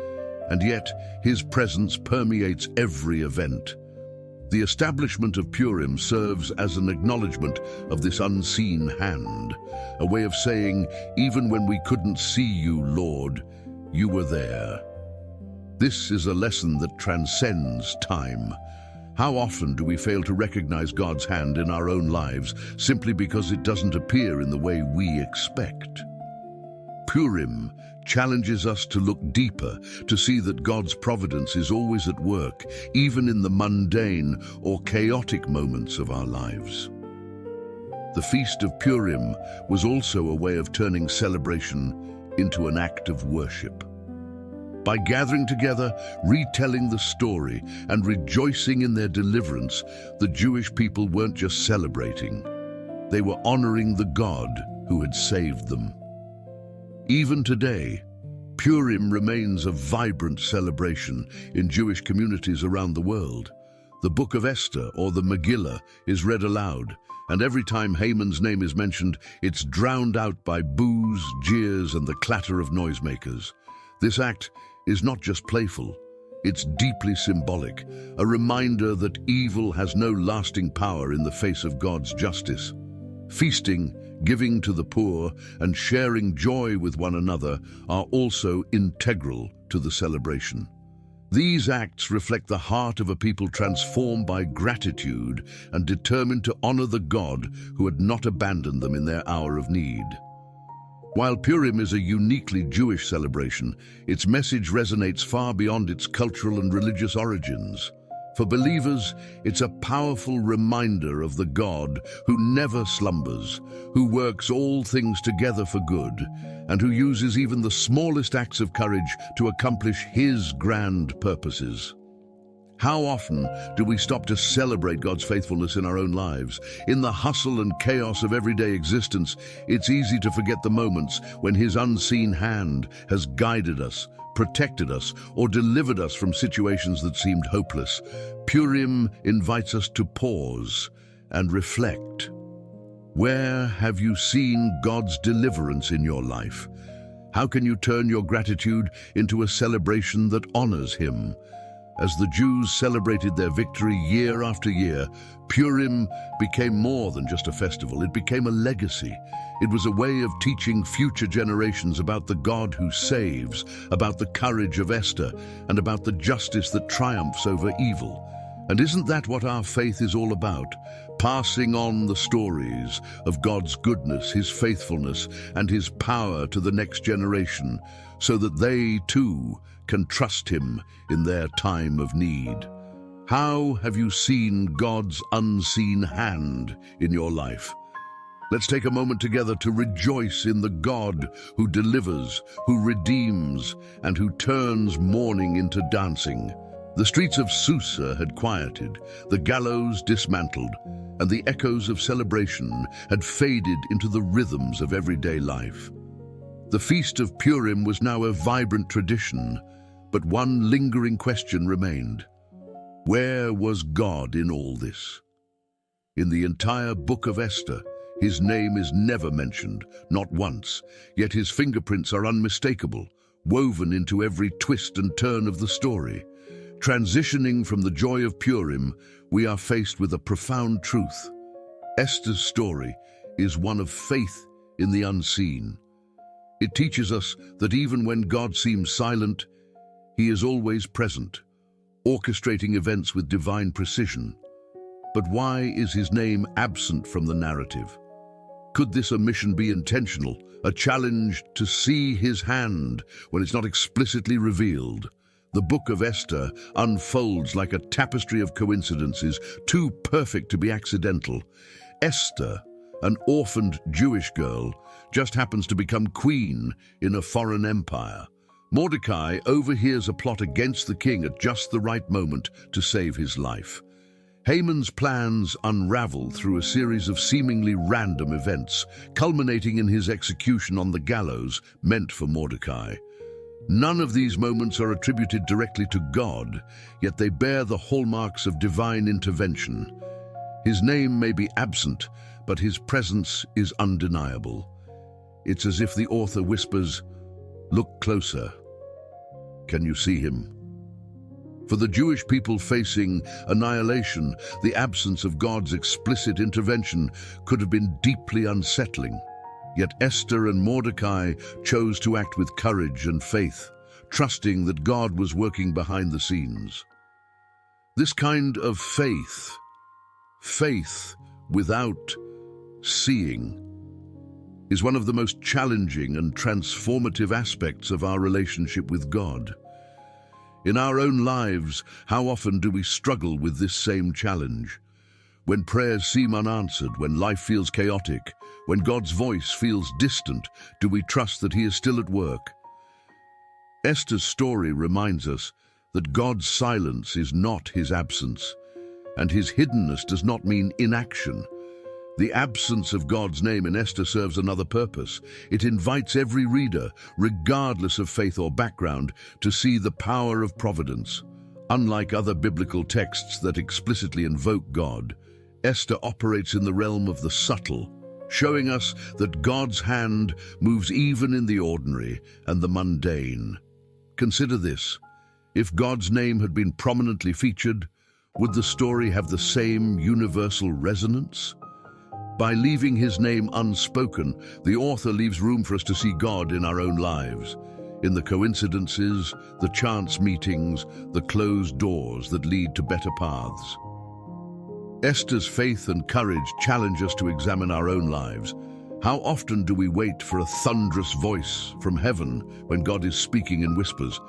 and yet his presence permeates every event. The establishment of Purim serves as an acknowledgement of this unseen hand, a way of saying, even when we couldn't see you, Lord, you were there. This is a lesson that transcends time. How often do we fail to recognize God's hand in our own lives simply because it doesn't appear in the way we expect? Purim challenges us to look deeper, to see that God's providence is always at work, even in the mundane or chaotic moments of our lives. The Feast of Purim was also a way of turning celebration into an act of worship. By gathering together, retelling the story, and rejoicing in their deliverance, the Jewish people weren't just celebrating. They were honoring the God who had saved them. Even today, Purim remains a vibrant celebration in Jewish communities around the world. The Book of Esther, or the Megillah, is read aloud, and every time Haman's name is mentioned, it's drowned out by boos, jeers, and the clatter of noisemakers. This act is not just playful, it's deeply symbolic, a reminder that evil has no lasting power in the face of God's justice. Feasting, giving to the poor, and sharing joy with one another are also integral to the celebration. These acts reflect the heart of a people transformed by gratitude and determined to honor the God who had not abandoned them in their hour of need. While Purim is a uniquely Jewish celebration, its message resonates far beyond its cultural and religious origins. For believers, it's a powerful reminder of the God who never slumbers, who works all things together for good, and who uses even the smallest acts of courage to accomplish his grand purposes. How often do we stop to celebrate God's faithfulness in our own lives? In the hustle and chaos of everyday existence, it's easy to forget the moments when his unseen hand has guided us, protected us, or delivered us from situations that seemed hopeless. Purim invites us to pause and reflect. Where have you seen God's deliverance in your life? How can you turn your gratitude into a celebration that honors him? As the Jews celebrated their victory year after year, Purim became more than just a festival. It became a legacy. It was a way of teaching future generations about the God who saves, about the courage of Esther, and about the justice that triumphs over evil. And isn't that what our faith is all about? Passing on the stories of God's goodness, his faithfulness, and his power to the next generation, so that they, too, can trust him in their time of need. How have you seen God's unseen hand in your life? Let's take a moment together to rejoice in the God who delivers, who redeems, and who turns mourning into dancing. The streets of Susa had quieted, the gallows dismantled, and the echoes of celebration had faded into the rhythms of everyday life. The Feast of Purim was now a vibrant tradition, but one lingering question remained. Where was God in all this? In the entire book of Esther, his name is never mentioned, not once, yet his fingerprints are unmistakable, woven into every twist and turn of the story. Transitioning from the joy of Purim, we are faced with a profound truth. Esther's story is one of faith in the unseen. It teaches us that even when God seems silent, he is always present, orchestrating events with divine precision. But why is his name absent from the narrative? Could this omission be intentional, a challenge to see his hand when it's not explicitly revealed? The book of Esther unfolds like a tapestry of coincidences, too perfect to be accidental. Esther, an orphaned Jewish girl, just happens to become queen in a foreign empire. Mordecai overhears a plot against the king at just the right moment to save his life. Haman's plans unravel through a series of seemingly random events, culminating in his execution on the gallows meant for Mordecai. None of these moments are attributed directly to God, yet they bear the hallmarks of divine intervention. His name may be absent, but his presence is undeniable. It's as if the author whispers, "Look closer. Can you see him?" For the Jewish people facing annihilation, the absence of God's explicit intervention could have been deeply unsettling. Yet Esther and Mordecai chose to act with courage and faith, trusting that God was working behind the scenes. This kind of faith without seeing, is one of the most challenging and transformative aspects of our relationship with God. In our own lives, how often do we struggle with this same challenge? When prayers seem unanswered, when life feels chaotic, when God's voice feels distant, do we trust that he is still at work? Esther's story reminds us that God's silence is not his absence, and his hiddenness does not mean inaction. The absence of God's name in Esther serves another purpose. It invites every reader, regardless of faith or background, to see the power of providence. Unlike other biblical texts that explicitly invoke God, Esther operates in the realm of the subtle, showing us that God's hand moves even in the ordinary and the mundane. Consider this. If God's name had been prominently featured, would the story have the same universal resonance? By leaving his name unspoken, the author leaves room for us to see God in our own lives, in the coincidences, the chance meetings, the closed doors that lead to better paths. Esther's faith and courage challenge us to examine our own lives. How often do we wait for a thunderous voice from heaven when God is speaking in whispers?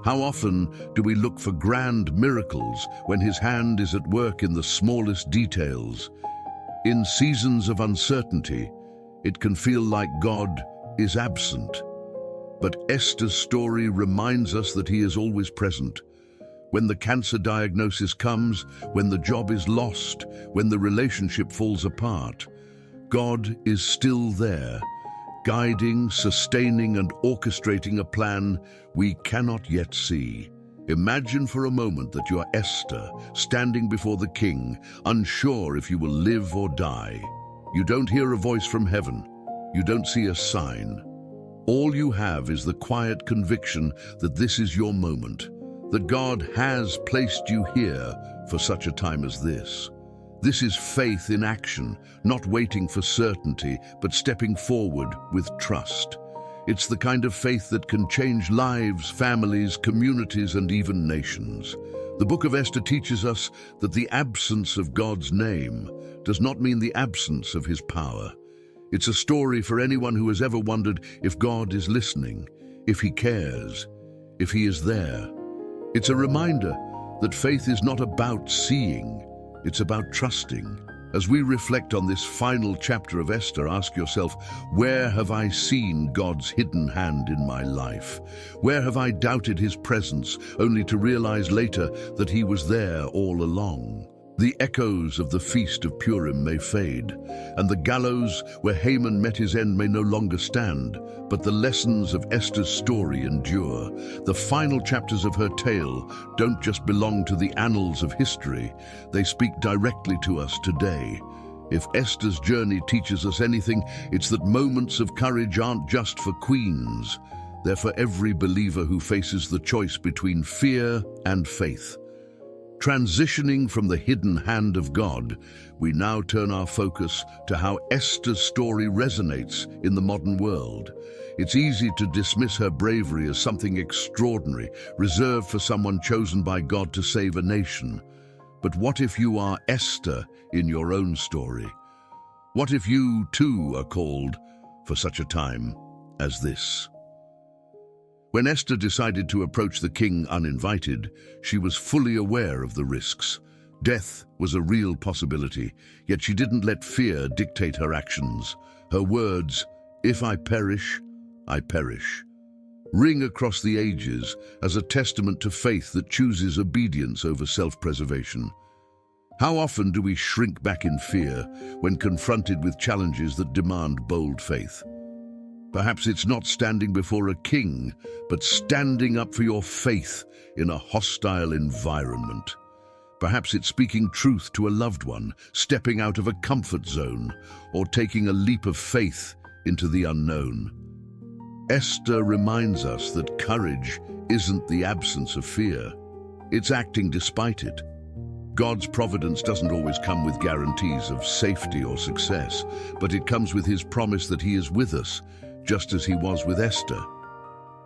How often do we look for grand miracles when his hand is at work in the smallest details? In seasons of uncertainty, it can feel like God is absent. But Esther's story reminds us that he is always present. When the cancer diagnosis comes, when the job is lost, when the relationship falls apart, God is still there, guiding, sustaining, and orchestrating a plan we cannot yet see. Imagine for a moment that you are Esther, standing before the king, unsure if you will live or die. You don't hear a voice from heaven. You don't see a sign. All you have is the quiet conviction that this is your moment, that God has placed you here for such a time as this. This is faith in action, not waiting for certainty, but stepping forward with trust. It's the kind of faith that can change lives, families, communities, and even nations. The book of Esther teaches us that the absence of God's name does not mean the absence of his power. It's a story for anyone who has ever wondered if God is listening, if he cares, if he is there. It's a reminder that faith is not about seeing, it's about trusting. As we reflect on this final chapter of Esther, ask yourself, where have I seen God's hidden hand in my life? Where have I doubted his presence, only to realize later that he was there all along? The echoes of the Feast of Purim may fade, and the gallows where Haman met his end may no longer stand, but the lessons of Esther's story endure. The final chapters of her tale don't just belong to the annals of history, they speak directly to us today. If Esther's journey teaches us anything, it's that moments of courage aren't just for queens. They're for every believer who faces the choice between fear and faith. Transitioning from the hidden hand of God, we now turn our focus to how Esther's story resonates in the modern world. It's easy to dismiss her bravery as something extraordinary, reserved for someone chosen by God to save a nation. But what if you are Esther in your own story? What if you too are called for such a time as this? When Esther decided to approach the king uninvited, she was fully aware of the risks. Death was a real possibility, yet she didn't let fear dictate her actions. Her words, "If I perish, I perish," ring across the ages as a testament to faith that chooses obedience over self-preservation. How often do we shrink back in fear when confronted with challenges that demand bold faith? Perhaps it's not standing before a king, but standing up for your faith in a hostile environment. Perhaps it's speaking truth to a loved one, stepping out of a comfort zone, or taking a leap of faith into the unknown. Esther reminds us that courage isn't the absence of fear. It's acting despite it. God's providence doesn't always come with guarantees of safety or success, but it comes with his promise that he is with us, just as he was with Esther.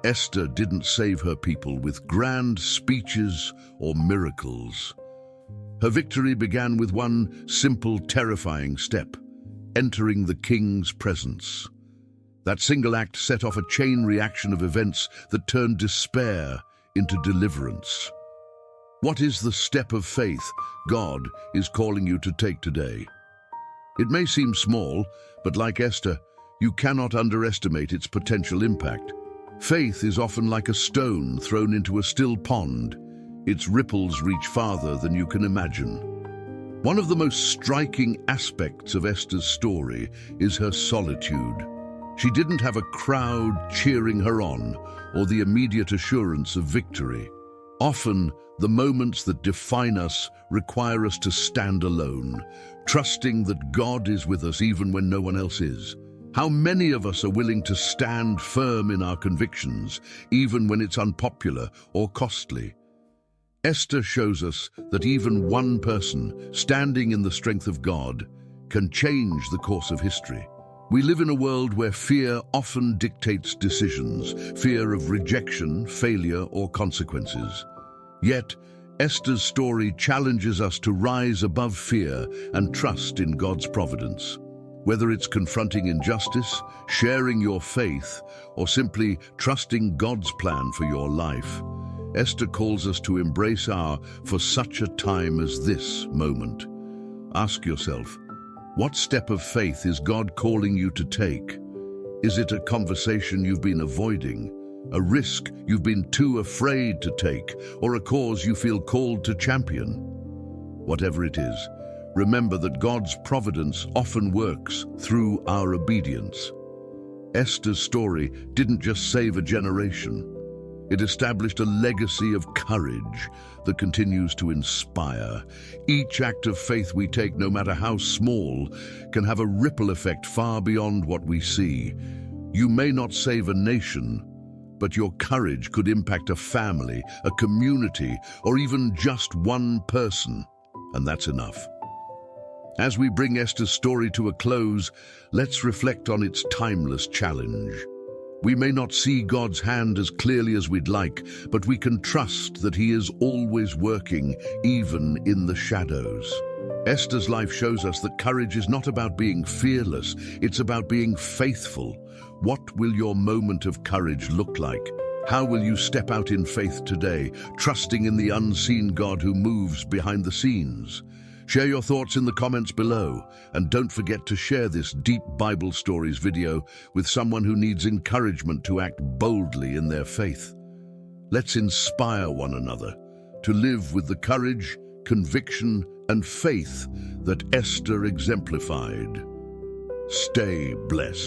Esther didn't save her people with grand speeches or miracles. Her victory began with one simple, terrifying step: entering the king's presence. That single act set off a chain reaction of events that turned despair into deliverance. What is the step of faith God is calling you to take today? It may seem small, but like Esther, you cannot underestimate its potential impact. Faith is often like a stone thrown into a still pond. Its ripples reach farther than you can imagine. One of the most striking aspects of Esther's story is her solitude. She didn't have a crowd cheering her on or the immediate assurance of victory. Often, the moments that define us require us to stand alone, trusting that God is with us even when no one else is. How many of us are willing to stand firm in our convictions, even when it's unpopular or costly? Esther shows us that even one person standing in the strength of God can change the course of history. We live in a world where fear often dictates decisions, fear of rejection, failure, or consequences. Yet, Esther's story challenges us to rise above fear and trust in God's providence. Whether it's confronting injustice, sharing your faith, or simply trusting God's plan for your life, Esther calls us to embrace our "for such a time as this" moment. Ask yourself, what step of faith is God calling you to take? Is it a conversation you've been avoiding, a risk you've been too afraid to take, or a cause you feel called to champion? Whatever it is, remember that God's providence often works through our obedience. Esther's story didn't just save a generation. It established a legacy of courage that continues to inspire. Each act of faith we take, no matter how small, can have a ripple effect far beyond what we see. You may not save a nation, but your courage could impact a family, a community, or even just one person, and that's enough. As we bring Esther's story to a close, let's reflect on its timeless challenge. We may not see God's hand as clearly as we'd like, but we can trust that He is always working, even in the shadows. Esther's life shows us that courage is not about being fearless, it's about being faithful. What will your moment of courage look like? How will you step out in faith today, trusting in the unseen God who moves behind the scenes? Share your thoughts in the comments below, and don't forget to share this deep Bible stories video with someone who needs encouragement to act boldly in their faith. Let's inspire one another to live with the courage, conviction, and faith that Esther exemplified. Stay blessed.